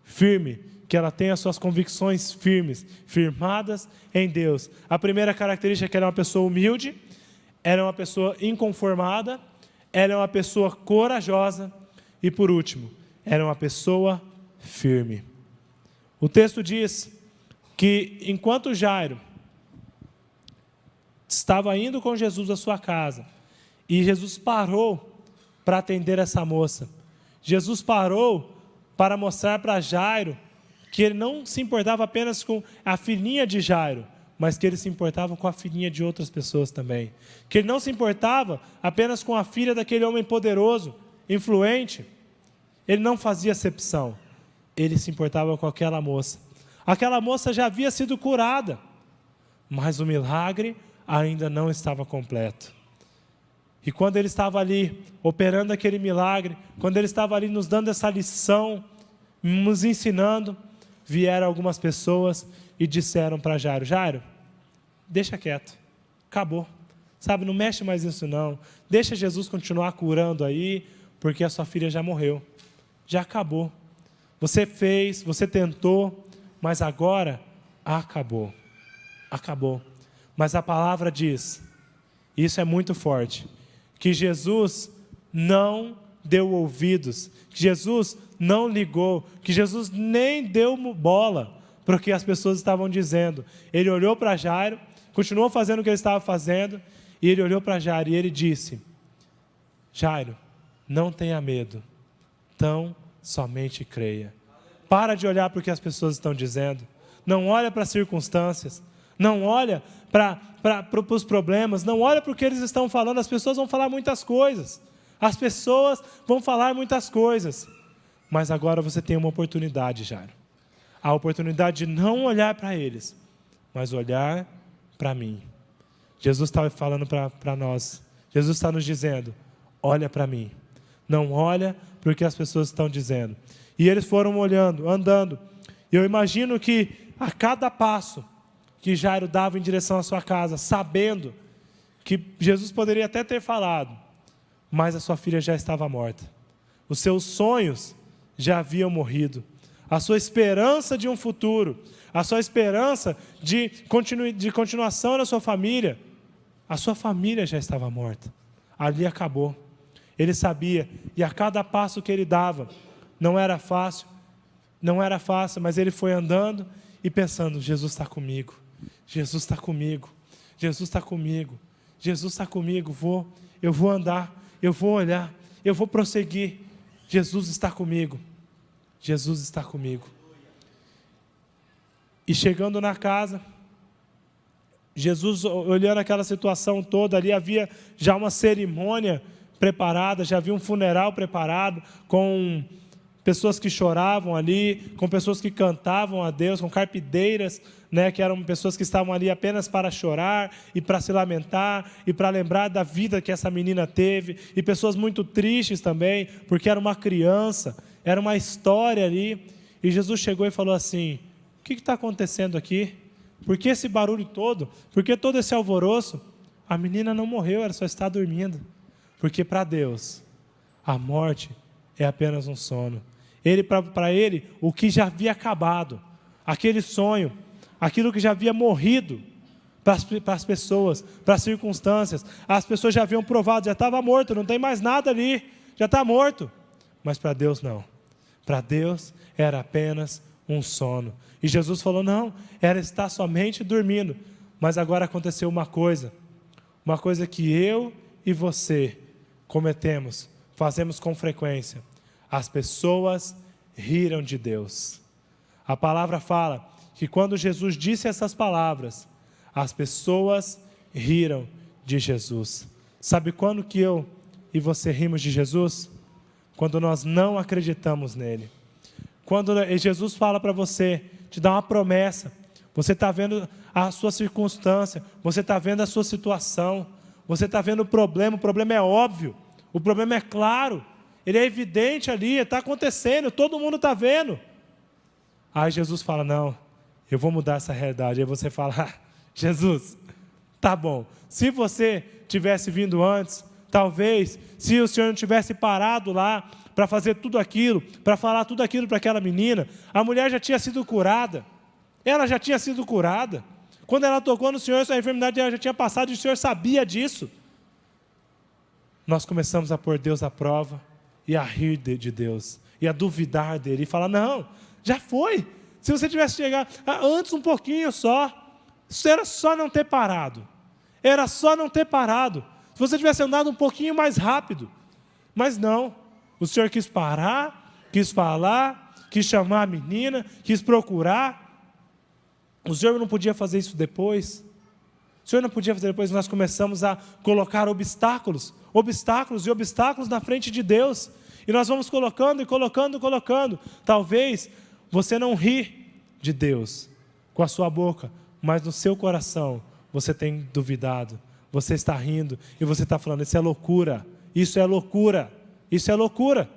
Firme, que ela tem as suas convicções firmes, firmadas em Deus. A primeira característica é que ela é uma pessoa humilde, ela é uma pessoa inconformada, ela é uma pessoa corajosa e, por último, ela é uma pessoa firme. O texto diz que enquanto Jairo estava indo com Jesus à sua casa, e Jesus parou para atender essa moça, Jesus parou para mostrar para Jairo que ele não se importava apenas com a filhinha de Jairo, mas que ele se importava com a filhinha de outras pessoas também. Que ele não se importava apenas com a filha daquele homem poderoso, influente. Ele não fazia acepção. Ele se importava com aquela moça. Aquela moça já havia sido curada, mas o milagre ainda não estava completo. E quando ele estava ali, operando aquele milagre, quando ele estava ali nos dando essa lição, nos ensinando, vieram algumas pessoas e disseram para Jairo: Jairo, deixa quieto, acabou. Sabe, não mexe mais nisso não. Deixa Jesus continuar curando aí, porque a sua filha já morreu. Já acabou. Você fez, você tentou, mas agora acabou. Acabou. Mas a palavra diz, isso é muito forte, que Jesus não deu ouvidos, que Jesus não ligou, que Jesus nem deu bola para o que as pessoas estavam dizendo. Ele olhou para Jairo, continuou fazendo o que ele estava fazendo, e ele olhou para Jairo e ele disse: Jairo, não tenha medo, tão somente creia. Para de olhar para o que as pessoas estão dizendo, não olha para as circunstâncias, não olha para os problemas, não olha para o que eles estão falando. As pessoas vão falar muitas coisas, as pessoas vão falar muitas coisas, mas agora você tem uma oportunidade, Jairo, a oportunidade de não olhar para eles, mas olhar para mim. Jesus está falando para nós, Jesus está nos dizendo: olha para mim, não olha para o que as pessoas estão dizendo. E eles foram olhando, andando, e eu imagino que a cada passo que Jairo dava em direção à sua casa, sabendo que Jesus poderia até ter falado, mas a sua filha já estava morta, os seus sonhos já haviam morrido, a sua esperança de um futuro, a sua esperança de continuação na sua família, a sua família já estava morta, ali acabou. Ele sabia, e a cada passo que ele dava, não era fácil, mas ele foi andando e pensando: Jesus está comigo, Jesus está comigo, Jesus está comigo, Jesus está comigo, eu vou andar, eu vou olhar, eu vou prosseguir, Jesus está comigo, Jesus está comigo. E chegando na casa, Jesus, olhando aquela situação toda, ali havia já uma cerimônia preparada, já havia um funeral preparado, com pessoas que choravam ali, com pessoas que cantavam a Deus, com carpideiras, né, que eram pessoas que estavam ali apenas para chorar e para se lamentar e para lembrar da vida que essa menina teve, e pessoas muito tristes também, porque era uma criança, era uma história ali. E Jesus chegou e falou assim: o que está acontecendo aqui? Por que esse barulho todo? Por que todo esse alvoroço? A menina não morreu, ela só está dormindo. Porque para Deus, a morte é apenas um sono. Para ele, o que já havia acabado, aquele sonho, aquilo que já havia morrido para as pessoas, para as circunstâncias, as pessoas já haviam provado, já estava morto, não tem mais nada ali, já está morto. Mas para Deus não. Para Deus era apenas um sono. E Jesus falou: não, ela está somente dormindo. Mas agora aconteceu uma coisa que eu e você cometemos, fazemos com frequência. As pessoas riram de Deus. A palavra fala que quando Jesus disse essas palavras, as pessoas riram de Jesus. Sabe quando que eu e você rimos de Jesus? Quando nós não acreditamos nele. Quando Jesus fala para você, te dá uma promessa, você está vendo a sua circunstância, você está vendo a sua situação, você está vendo o problema é óbvio, o problema é claro, ele é evidente ali, está acontecendo, todo mundo está vendo. Aí Jesus fala: não, eu vou mudar essa realidade. Aí você fala: Jesus, tá bom, se você tivesse vindo antes, talvez, se o Senhor não tivesse parado lá, para fazer tudo aquilo, para falar tudo aquilo para aquela menina, a mulher já tinha sido curada, ela já tinha sido curada, quando ela tocou no Senhor, a enfermidade dela já tinha passado, e o Senhor sabia disso. Nós começamos a pôr Deus à prova, e a rir de Deus, e a duvidar dele, e falar: não, já foi, se você tivesse chegado antes um pouquinho só, era só não ter parado, se você tivesse andado um pouquinho mais rápido, mas não, o Senhor quis parar, quis falar, quis chamar a menina, quis procurar. O Senhor não podia fazer isso depois. O Senhor não podia fazer depois. Nós começamos a colocar obstáculos na frente de Deus. E nós vamos colocando. Talvez você não ri de Deus com a sua boca, mas no seu coração você tem duvidado. Você está rindo e você está falando: isso é loucura, isso é loucura. Isso é loucura.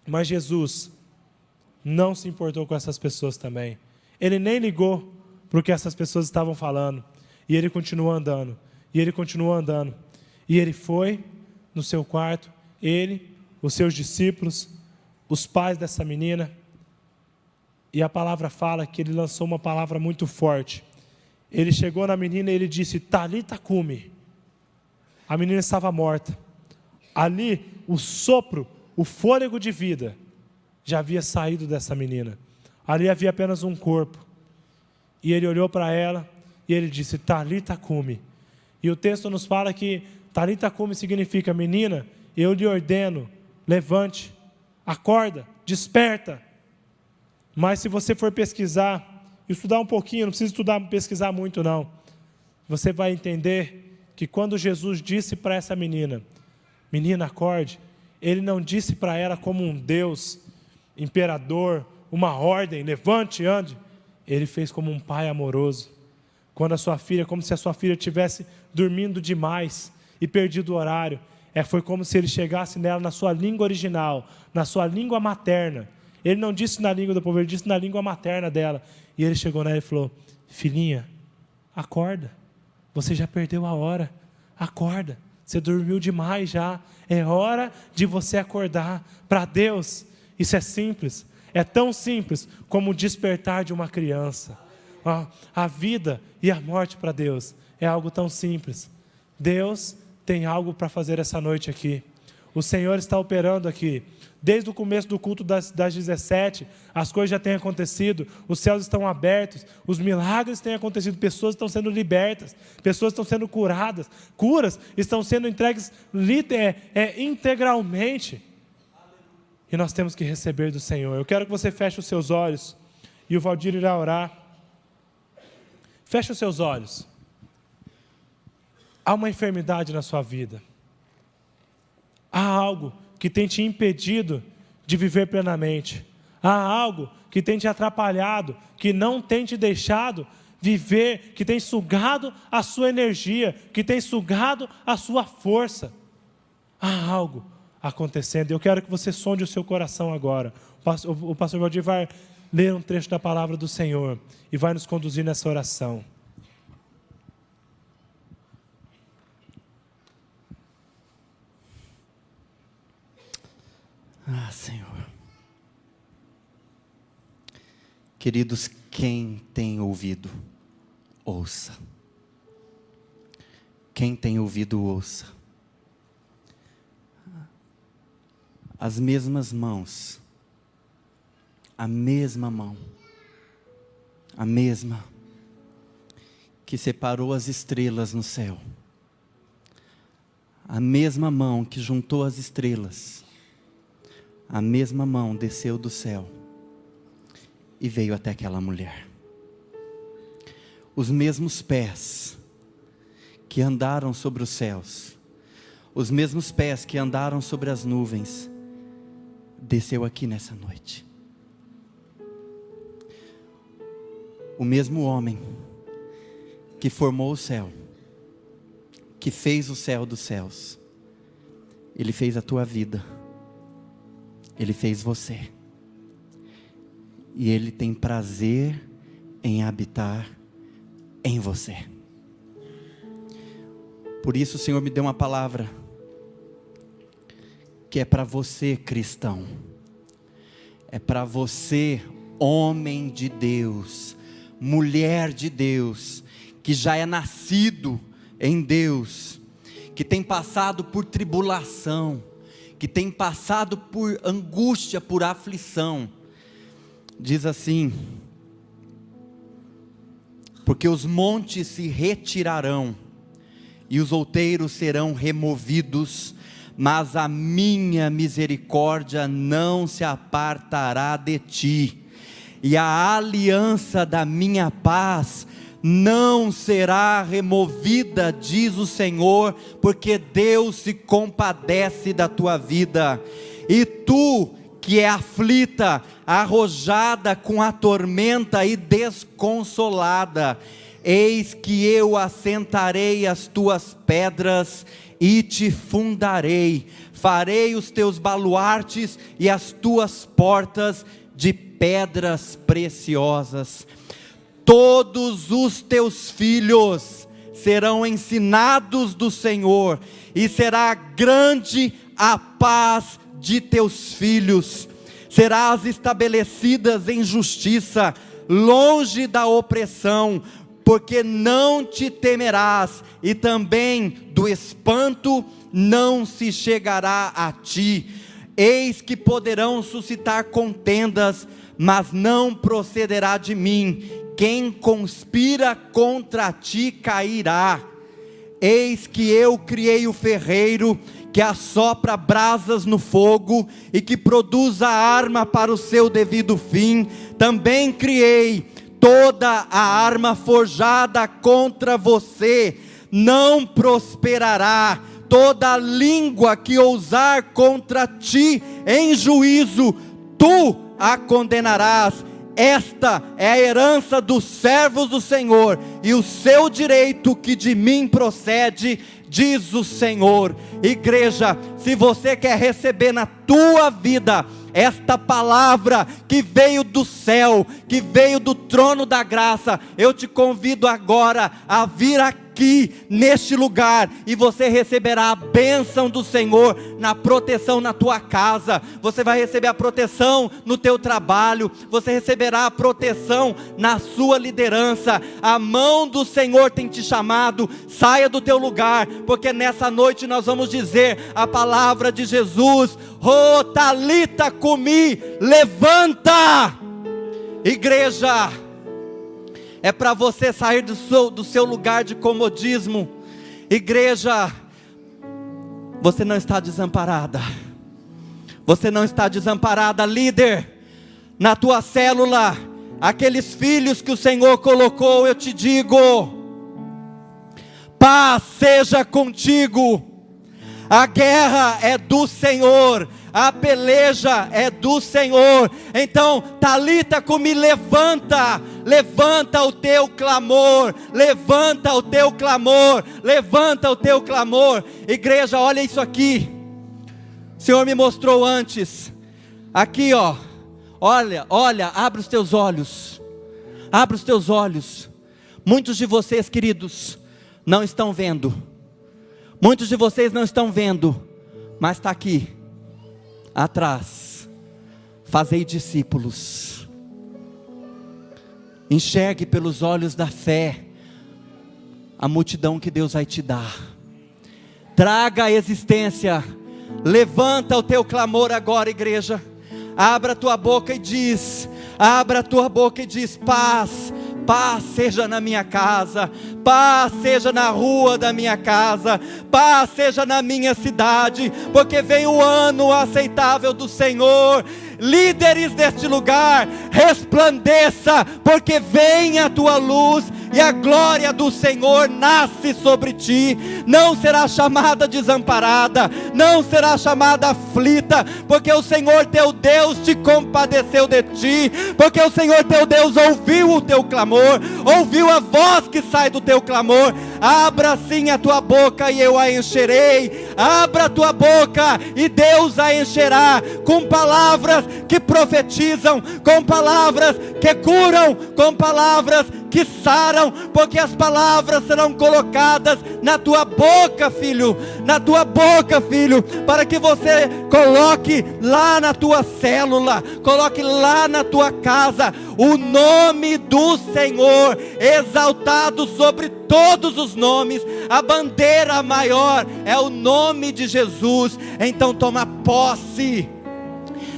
Mas Jesus não se importou com essas pessoas também. Ele nem ligou para o que essas pessoas estavam falando. E ele continuou andando, e ele continuou andando. E ele foi no seu quarto, ele, os seus discípulos, os pais dessa menina. E a palavra fala que ele lançou uma palavra muito forte. Ele chegou na menina e ele disse: Talita cumi. A menina estava morta. Ali, o sopro, o fôlego de vida já havia saído dessa menina. Ali havia apenas um corpo. E ele olhou para ela e ele disse: Talita cumi. E o texto nos fala que Talita cumi significa: menina, eu lhe ordeno, levante, acorda, desperta. Mas se você for pesquisar, estudar um pouquinho, não precisa pesquisar muito não, você vai entender que quando Jesus disse para essa menina: menina, acorde, ele não disse para ela como um Deus, imperador, uma ordem, levante, ande. Ele fez como um pai amoroso. Quando a sua filha, como se a sua filha estivesse dormindo demais e perdido o horário, foi como se ele chegasse nela na sua língua original, na sua língua materna. Ele não disse na língua do povo, ele disse na língua materna dela. E ele chegou nela e falou: filhinha, acorda, você já perdeu a hora, acorda, você dormiu demais já, é hora de você acordar. Para Deus, isso é simples, é tão simples como o despertar de uma criança. A vida e a morte para Deus é algo tão simples. Deus tem algo para fazer essa noite aqui. O Senhor está operando aqui. Desde o começo do culto das 17, as coisas já têm acontecido, os céus estão abertos, os milagres têm acontecido, pessoas estão sendo libertas, pessoas estão sendo curadas, curas estão sendo entregues integralmente. E nós temos que receber do Senhor. Eu quero que você feche os seus olhos, e o Valdir irá orar. Feche os seus olhos. Há uma enfermidade na sua vida. Há algo que tem te impedido de viver plenamente. Há algo que tem te atrapalhado, que não tem te deixado viver, que tem sugado a sua energia, que tem sugado a sua força. Há algo acontecendo. Eu quero que você sonde o seu coração agora. O pastor Valdir vai ler um trecho da palavra do Senhor e vai nos conduzir nessa oração. Senhor. Queridos, quem tem ouvido, ouça. Quem tem ouvido, ouça. As mesmas mãos, a mesma mão, a mesma que separou as estrelas no céu, a mesma mão que juntou as estrelas, a mesma mão desceu do céu e veio até aquela mulher. Os mesmos pés que andaram sobre os céus, os mesmos pés que andaram sobre as nuvens, desceu aqui nessa noite. O mesmo homem que formou o céu, que fez o céu dos céus, ele fez a tua vida, ele fez você, e ele tem prazer em habitar em você. Por isso o Senhor me deu uma palavra que é para você, cristão, é para você, homem de Deus, mulher de Deus, que já é nascido em Deus, que tem passado por tribulação, que tem passado por angústia, por aflição. Diz assim: porque os montes se retirarão e os outeiros serão removidos, mas a minha misericórdia não se apartará de ti, e a aliança da minha paz não será removida, diz o Senhor, porque Deus se compadece da tua vida. E tu, que é aflita, arrojada com a tormenta e desconsolada, eis que eu assentarei as tuas pedras e te fundarei, farei os teus baluartes e as tuas portas de pedras preciosas. todos os teus filhos serão ensinados do Senhor, e será grande a paz de teus filhos. Serás estabelecidas em justiça, longe da opressão, porque não te temerás, e também do espanto não se chegará a ti. Eis que poderão suscitar contendas, mas não procederá de mim. Quem conspira contra ti cairá. Eis que eu criei o ferreiro, que assopra brasas no fogo, e que produz a arma para o seu devido fim. Também criei toda a arma forjada contra você, não prosperará. Toda língua que ousar contra ti em juízo, tu a condenarás. Esta é a herança dos servos do Senhor, e o seu direito que de mim procede, diz o Senhor. Igreja, se você quer receber na tua vida esta palavra que veio do céu, que veio do trono da graça, eu te convido agora a vir aqui neste lugar, e você receberá a bênção do Senhor na proteção na tua casa. Você vai receber a proteção no teu trabalho, você receberá a proteção na sua liderança. A mão do Senhor tem te chamado. Saia do teu lugar, porque nessa noite nós vamos dizer a palavra de Jesus: oh, Talita cumi, levanta. Igreja, é para você sair do seu lugar de comodismo. Igreja, você não está desamparada. Você não está desamparada, líder. Na tua célula, aqueles filhos que o Senhor colocou, eu te digo: paz seja contigo. A guerra é do Senhor, a peleja é do Senhor. Então, Talita cumi, levanta, levanta o teu clamor, levanta o teu clamor, levanta o teu clamor. Igreja, olha isso aqui. O Senhor me mostrou antes. Aqui, ó. Olha, abre os teus olhos. Abre os teus olhos. Muitos de vocês, queridos, não estão vendo. Muitos de vocês não estão vendo, mas está aqui, atrás. Fazei discípulos. Enxergue pelos olhos da fé a multidão que Deus vai te dar. Traga a existência. Levanta o teu clamor agora, igreja. Abra a tua boca e diz: abra a tua boca e diz: paz. Paz seja na minha casa, paz seja na rua da minha casa, paz seja na minha cidade, porque vem o ano aceitável do Senhor. Líderes deste lugar, resplandeça, porque vem a tua luz, e a glória do Senhor nasce sobre ti. Não será chamada desamparada, não será chamada aflita, porque o Senhor teu Deus te compadeceu de ti, porque o Senhor teu Deus ouviu o teu clamor, ouviu a voz que sai do teu clamor. Abra sim a tua boca e eu a encherei. Abra a tua boca e Deus a encherá com palavras que profetizam, com palavras que curam, com palavras que saram, porque as palavras serão colocadas na tua boca, filho, na tua boca, filho, para que você coloque lá na tua célula, coloque lá na tua casa o nome do Senhor, exaltado sobre todos os nomes. A bandeira maior é o nome de Jesus. Então toma posse,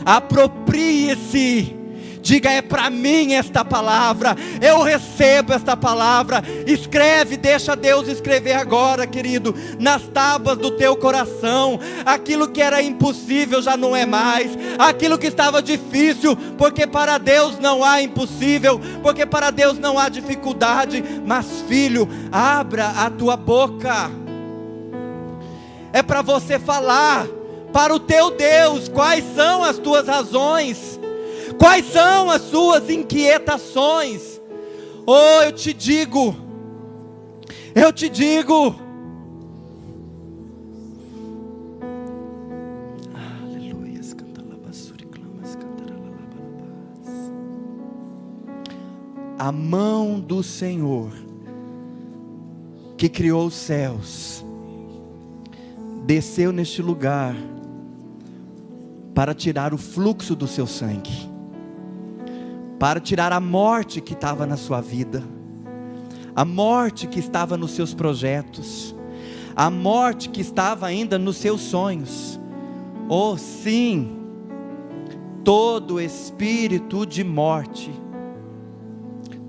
aproprie-se. Diga: é para mim esta palavra, eu recebo esta palavra. Escreve, deixa Deus escrever agora, querido, nas tábuas do teu coração. Aquilo que era impossível já não é mais, aquilo que estava difícil, porque para Deus não há impossível, porque para Deus não há dificuldade. Mas filho, abra a tua boca. É para você falar para o teu Deus quais são as tuas razões, quais são as suas inquietações. Oh, eu te digo, aleluia. a mão do Senhor, que criou os céus, desceu neste lugar para tirar o fluxo do seu sangue, para tirar a morte que estava na sua vida, a morte que estava nos seus projetos, a morte que estava ainda nos seus sonhos. Oh sim, todo espírito de morte,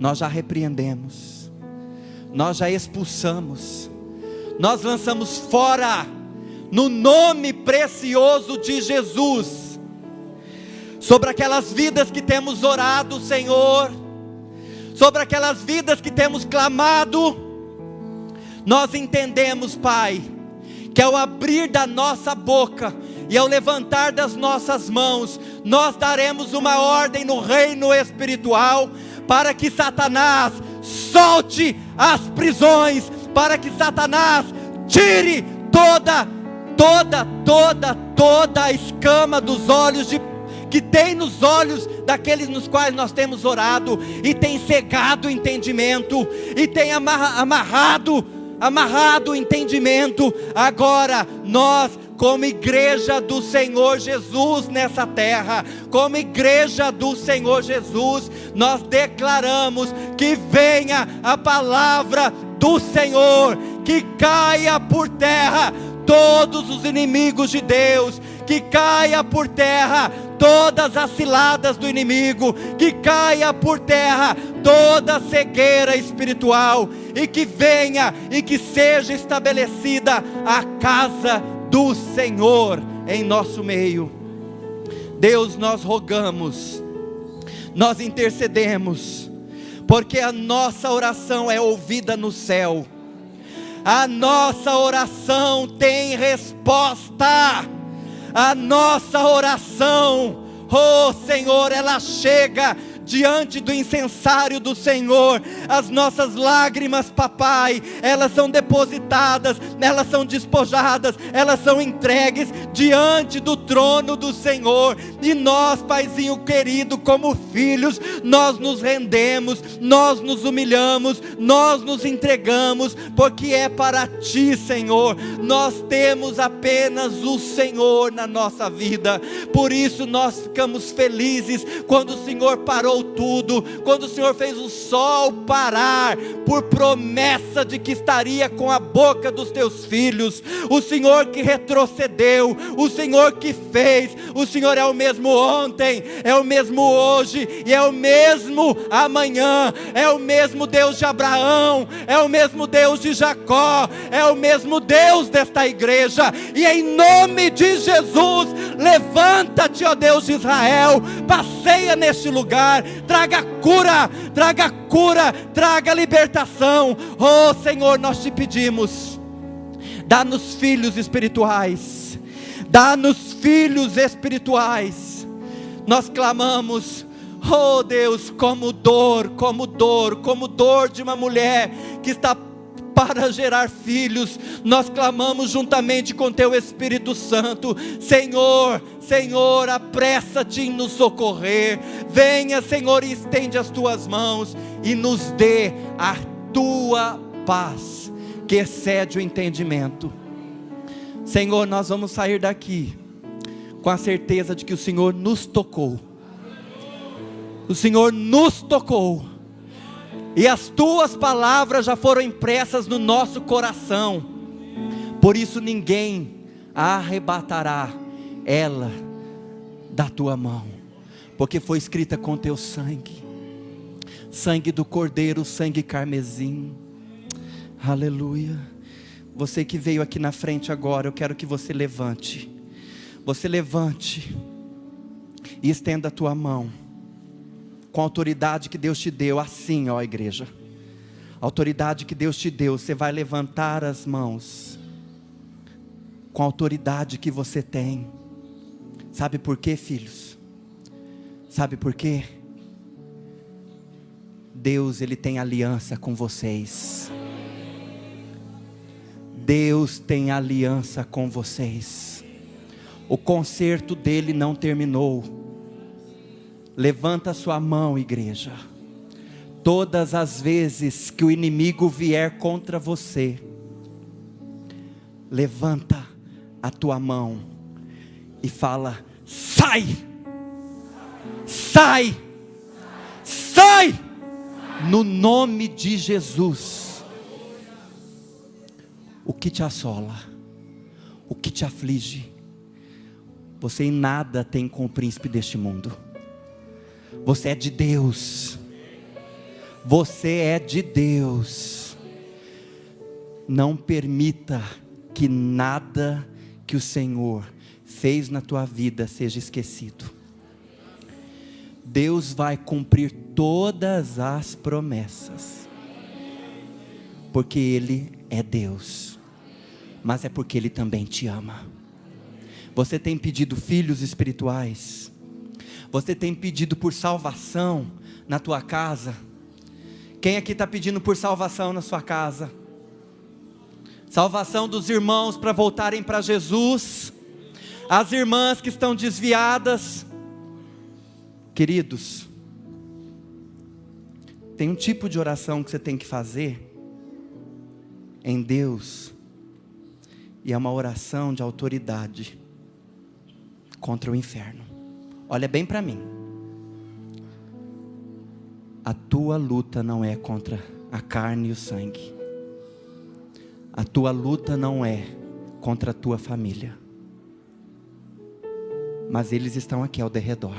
nós já repreendemos, nós já expulsamos, nós lançamos fora, no nome precioso de Jesus, sobre aquelas vidas que temos orado, Senhor, sobre aquelas vidas que temos clamado. Nós entendemos, Pai, que ao abrir da nossa boca e ao levantar das nossas mãos, nós daremos uma ordem no reino espiritual, para que Satanás solte as prisões, para que Satanás tire toda a escama dos olhos que tem nos olhos daqueles nos quais nós temos orado, e tem cegado o entendimento, e tem amarrado o entendimento. Agora nós, como igreja do Senhor Jesus nessa terra, como igreja do Senhor Jesus, nós declaramos que venha a palavra do Senhor, que caia por terra todos os inimigos de Deus, que caia por terra todas as ciladas do inimigo, que caia por terra toda a cegueira espiritual, e que venha e que seja estabelecida a casa do Senhor em nosso meio. Deus, nós rogamos, nós intercedemos, porque a nossa oração é ouvida no céu, a nossa oração tem resposta, a nossa oração, oh Senhor, ela chega diante do incensário do Senhor. As nossas lágrimas, papai, elas são depositadas, elas são despojadas, elas são entregues diante do trono do Senhor, e nós, paizinho querido, como filhos, nós nos rendemos, nós nos humilhamos, nós nos entregamos, porque é para ti, Senhor. Nós temos apenas o Senhor na nossa vida, por isso nós ficamos felizes quando o Senhor parou tudo, quando o Senhor fez o sol parar, por promessa de que estaria com a boca dos teus filhos. O Senhor que retrocedeu, o Senhor que fez, o Senhor é o mesmo ontem, é o mesmo hoje, e é o mesmo amanhã, é o mesmo Deus de Abraão, é o mesmo Deus de Jacó, é o mesmo Deus desta igreja, e em nome de Jesus, levanta-te, ó Deus de Israel, passeia neste lugar, traga cura, traga libertação. Oh Senhor, nós te pedimos, dá-nos filhos espirituais, dá-nos filhos espirituais. Nós clamamos, oh Deus, como dor de uma mulher que está para gerar filhos, nós clamamos juntamente com teu Espírito Santo. Senhor, apressa-te em nos socorrer. Venha, Senhor, e estende as tuas mãos e nos dê a tua paz, que excede o entendimento. Senhor, nós vamos sair daqui com a certeza de que o Senhor nos tocou. O Senhor nos tocou, e as tuas palavras já foram impressas no nosso coração. Por isso ninguém arrebatará ela da tua mão, porque foi escrita com teu sangue, sangue do Cordeiro, sangue carmesim. Aleluia. Você que veio aqui na frente agora, eu quero que você levante e estenda a tua mão, com a autoridade que Deus te deu, assim, ó igreja, a autoridade que Deus te deu, você vai levantar as mãos, com a autoridade que você tem. Sabe por quê, filhos? Sabe por quê? Deus, Ele tem aliança com vocês. Deus tem aliança com vocês. O concerto dele não terminou. Levanta a sua mão, igreja. Todas as vezes que o inimigo vier contra você, levanta a tua mão e fala: sai, sai, sai, no nome de Jesus. O que te assola, o que te aflige, você em nada tem com o príncipe deste mundo. Você é de Deus. Você é de Deus. Não permita que nada que o Senhor fez na tua vida seja esquecido. Deus vai cumprir todas as promessas, porque Ele é Deus, mas é porque Ele também te ama. Você tem pedido filhos espirituais, você tem pedido por salvação na tua casa. Quem aqui está pedindo por salvação na sua casa? Salvação dos irmãos para voltarem para Jesus, as irmãs que estão desviadas. Queridos, tem um tipo de oração que você tem que fazer em Deus, e é uma oração de autoridade contra o inferno. Olha bem para mim. A tua luta não é contra a carne e o sangue. A tua luta não é contra a tua família. Mas eles estão aqui ao derredor.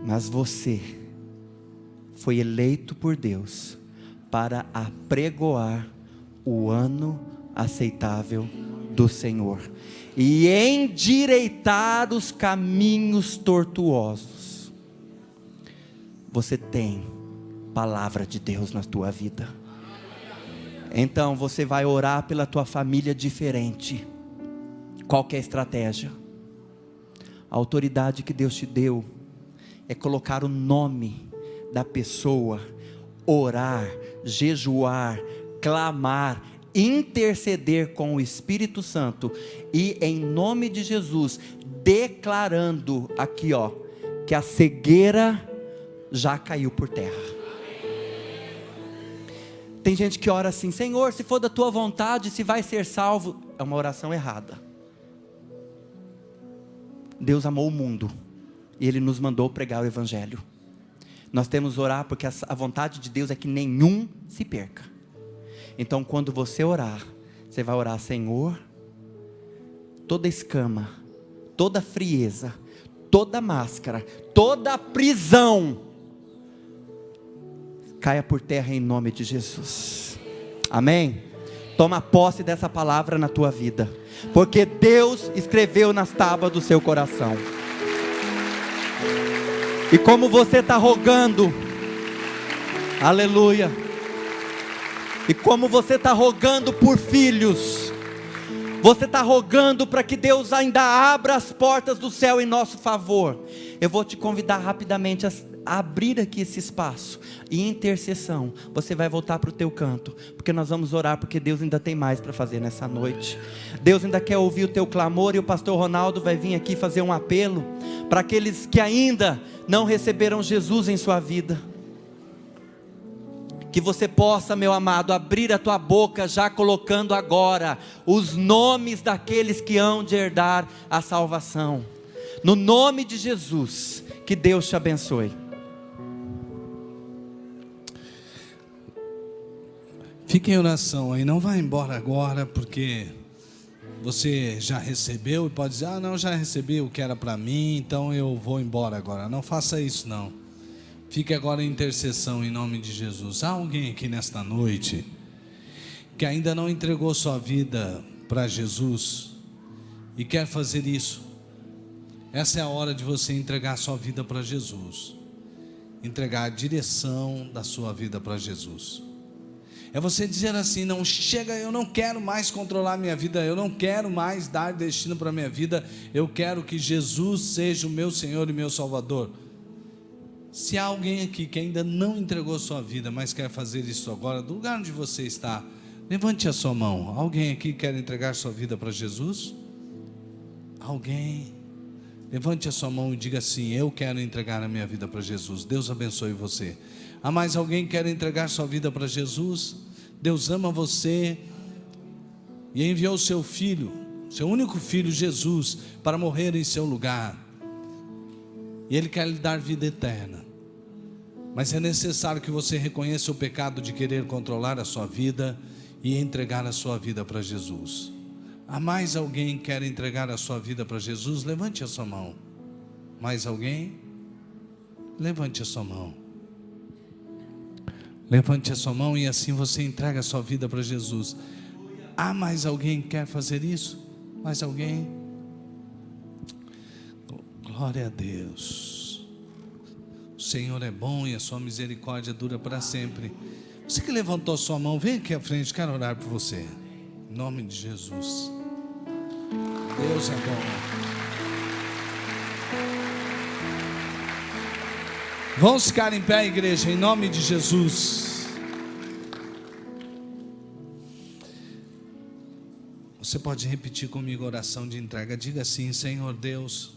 Mas você foi eleito por Deus para apregoar o ano aceitável do Senhor e endireitar os caminhos tortuosos. Você tem palavra de Deus na tua vida. Então você vai orar pela tua família diferente. Qual que é a estratégia? A autoridade que Deus te deu é colocar o nome da pessoa, orar, jejuar, clamar, interceder com o Espírito Santo e em nome de Jesus declarando aqui ó, que a cegueira já caiu por terra. Tem gente que ora assim: Senhor, se for da tua vontade, se vai ser salvo. É uma oração errada. Deus amou o mundo e Ele nos mandou pregar o Evangelho. Nós temos que orar porque a vontade de Deus é que nenhum se perca. Então quando você orar, você vai orar: Senhor, toda escama, toda frieza, toda máscara, toda prisão caia por terra em nome de Jesus. Amém? Toma posse dessa palavra na tua vida, porque Deus escreveu nas tábuas do seu coração. E como você está rogando, aleluia, e como você está rogando por filhos, você está rogando para que Deus ainda abra as portas do céu em nosso favor. Eu vou te convidar rapidamente a abrir aqui esse espaço, e intercessão, você vai voltar para o teu canto, porque nós vamos orar, porque Deus ainda tem mais para fazer nessa noite. Deus ainda quer ouvir o teu clamor, e o pastor Ronaldo vai vir aqui fazer um apelo, para aqueles que ainda não receberam Jesus em sua vida. Que você possa, meu amado, abrir a tua boca, já colocando agora os nomes daqueles que hão de herdar a salvação, no nome de Jesus. Que Deus te abençoe. Fique em oração aí, não vai embora agora, porque você já recebeu e pode dizer: ah não, já recebi o que era para mim, então eu vou embora agora. Não faça isso não. Fique agora em intercessão em nome de Jesus. Há alguém aqui nesta noite que ainda não entregou sua vida para Jesus e quer fazer isso? Essa é a hora de você entregar sua vida para Jesus, entregar a direção da sua vida para Jesus. É você dizer assim: não, chega, eu não quero mais controlar minha vida, eu não quero mais dar destino para minha vida, eu quero que Jesus seja o meu Senhor e meu Salvador. Se há alguém aqui que ainda não entregou sua vida, mas quer fazer isso agora, do lugar onde você está, levante a sua mão. Alguém aqui quer entregar sua vida para Jesus? Alguém? Levante a sua mão e diga assim: eu quero entregar a minha vida para Jesus. Deus abençoe você. Há mais alguém que quer entregar sua vida para Jesus? Deus ama você e enviou o seu filho, seu único filho Jesus, para morrer em seu lugar. E Ele quer lhe dar vida eterna. Mas é necessário que você reconheça o pecado de querer controlar a sua vida e entregar a sua vida para Jesus. Há mais alguém que quer entregar a sua vida para Jesus? Levante a sua mão. Mais alguém? Levante a sua mão. Levante a sua mão e assim você entrega a sua vida para Jesus. Há mais alguém que quer fazer isso? Mais alguém? Glória a Deus. O Senhor é bom e a sua misericórdia dura para sempre. Você que levantou a sua mão, vem aqui à frente, quero orar por você. Em nome de Jesus. Deus é bom. Vamos ficar em pé, igreja, em nome de Jesus. Você pode repetir comigo a oração de entrega. Diga assim: Senhor Deus,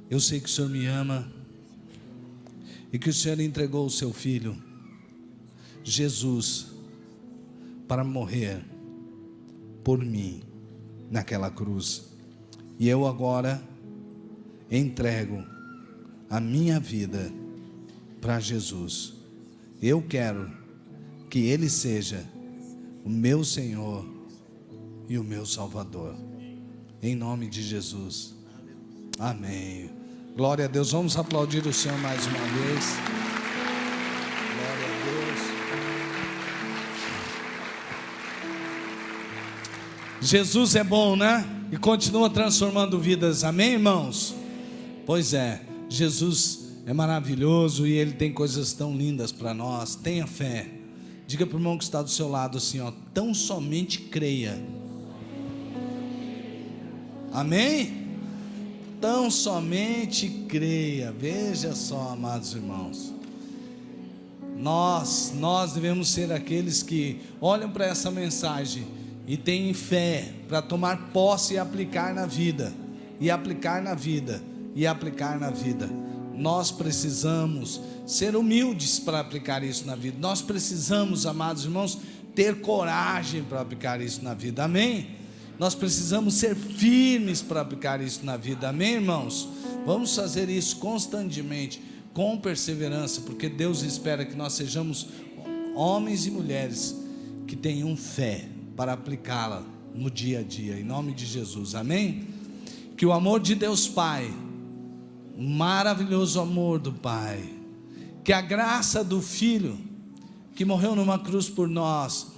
eu sei que o Senhor me ama e que o Senhor entregou o seu Filho Jesus para morrer por mim naquela cruz. E eu agora entrego a minha vida para Jesus. Eu quero que Ele seja o meu Senhor e o meu Salvador. Em nome de Jesus. Amém. Glória a Deus. Vamos aplaudir o Senhor mais uma vez. Glória a Deus. Jesus é bom, né? E continua transformando vidas. Amém, irmãos? Pois é, Jesus é maravilhoso e Ele tem coisas tão lindas para nós. Tenha fé. Diga para o irmão que está do seu lado assim, ó: tão somente creia. Amém? Tão somente creia. Veja só, amados irmãos, nós devemos ser aqueles que olham para essa mensagem e têm fé para tomar posse e aplicar na vida, e aplicar na vida, e aplicar na vida. Nós precisamos ser humildes para aplicar isso na vida. Nós precisamos, amados irmãos, ter coragem para aplicar isso na vida. Amém? Nós precisamos ser firmes para aplicar isso na vida. Amém, irmãos? Vamos fazer isso constantemente, com perseverança, porque Deus espera que nós sejamos homens e mulheres que tenham fé para aplicá-la no dia a dia, em nome de Jesus. Amém? Que o amor de Deus Pai, o maravilhoso amor do Pai, que a graça do Filho que morreu numa cruz por nós,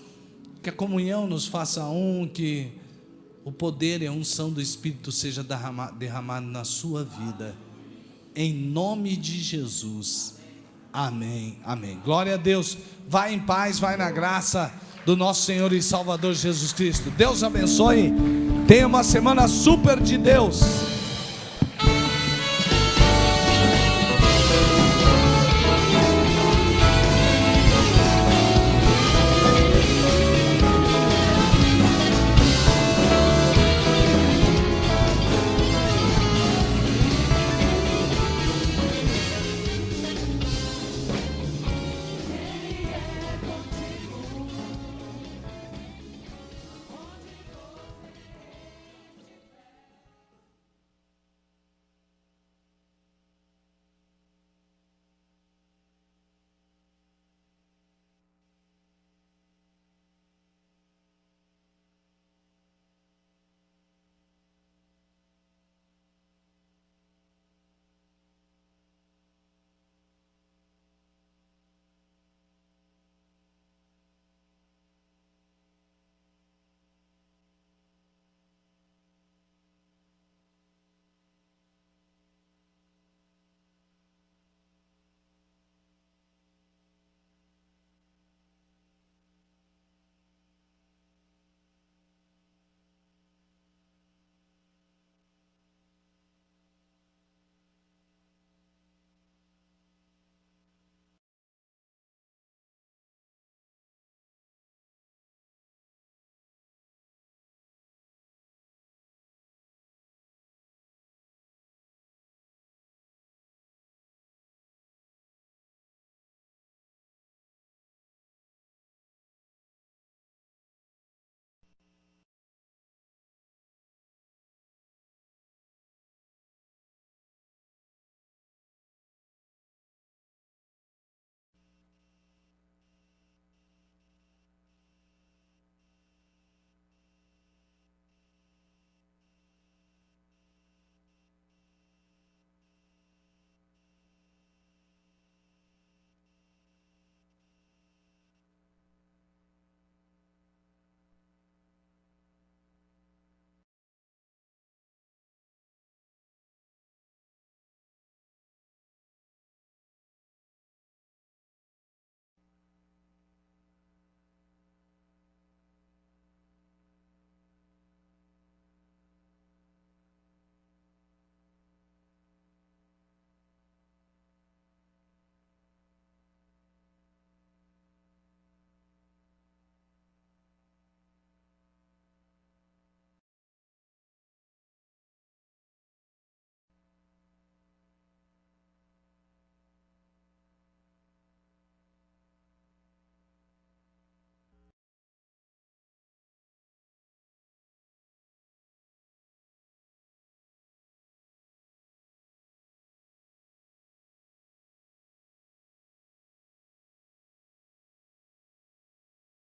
que a comunhão nos faça um, que o poder e a unção do Espírito seja derramado na sua vida, em nome de Jesus. Amém, amém. Glória a Deus. Vai em paz, vai na graça do nosso Senhor e Salvador Jesus Cristo. Deus abençoe. Tenha uma semana super de Deus.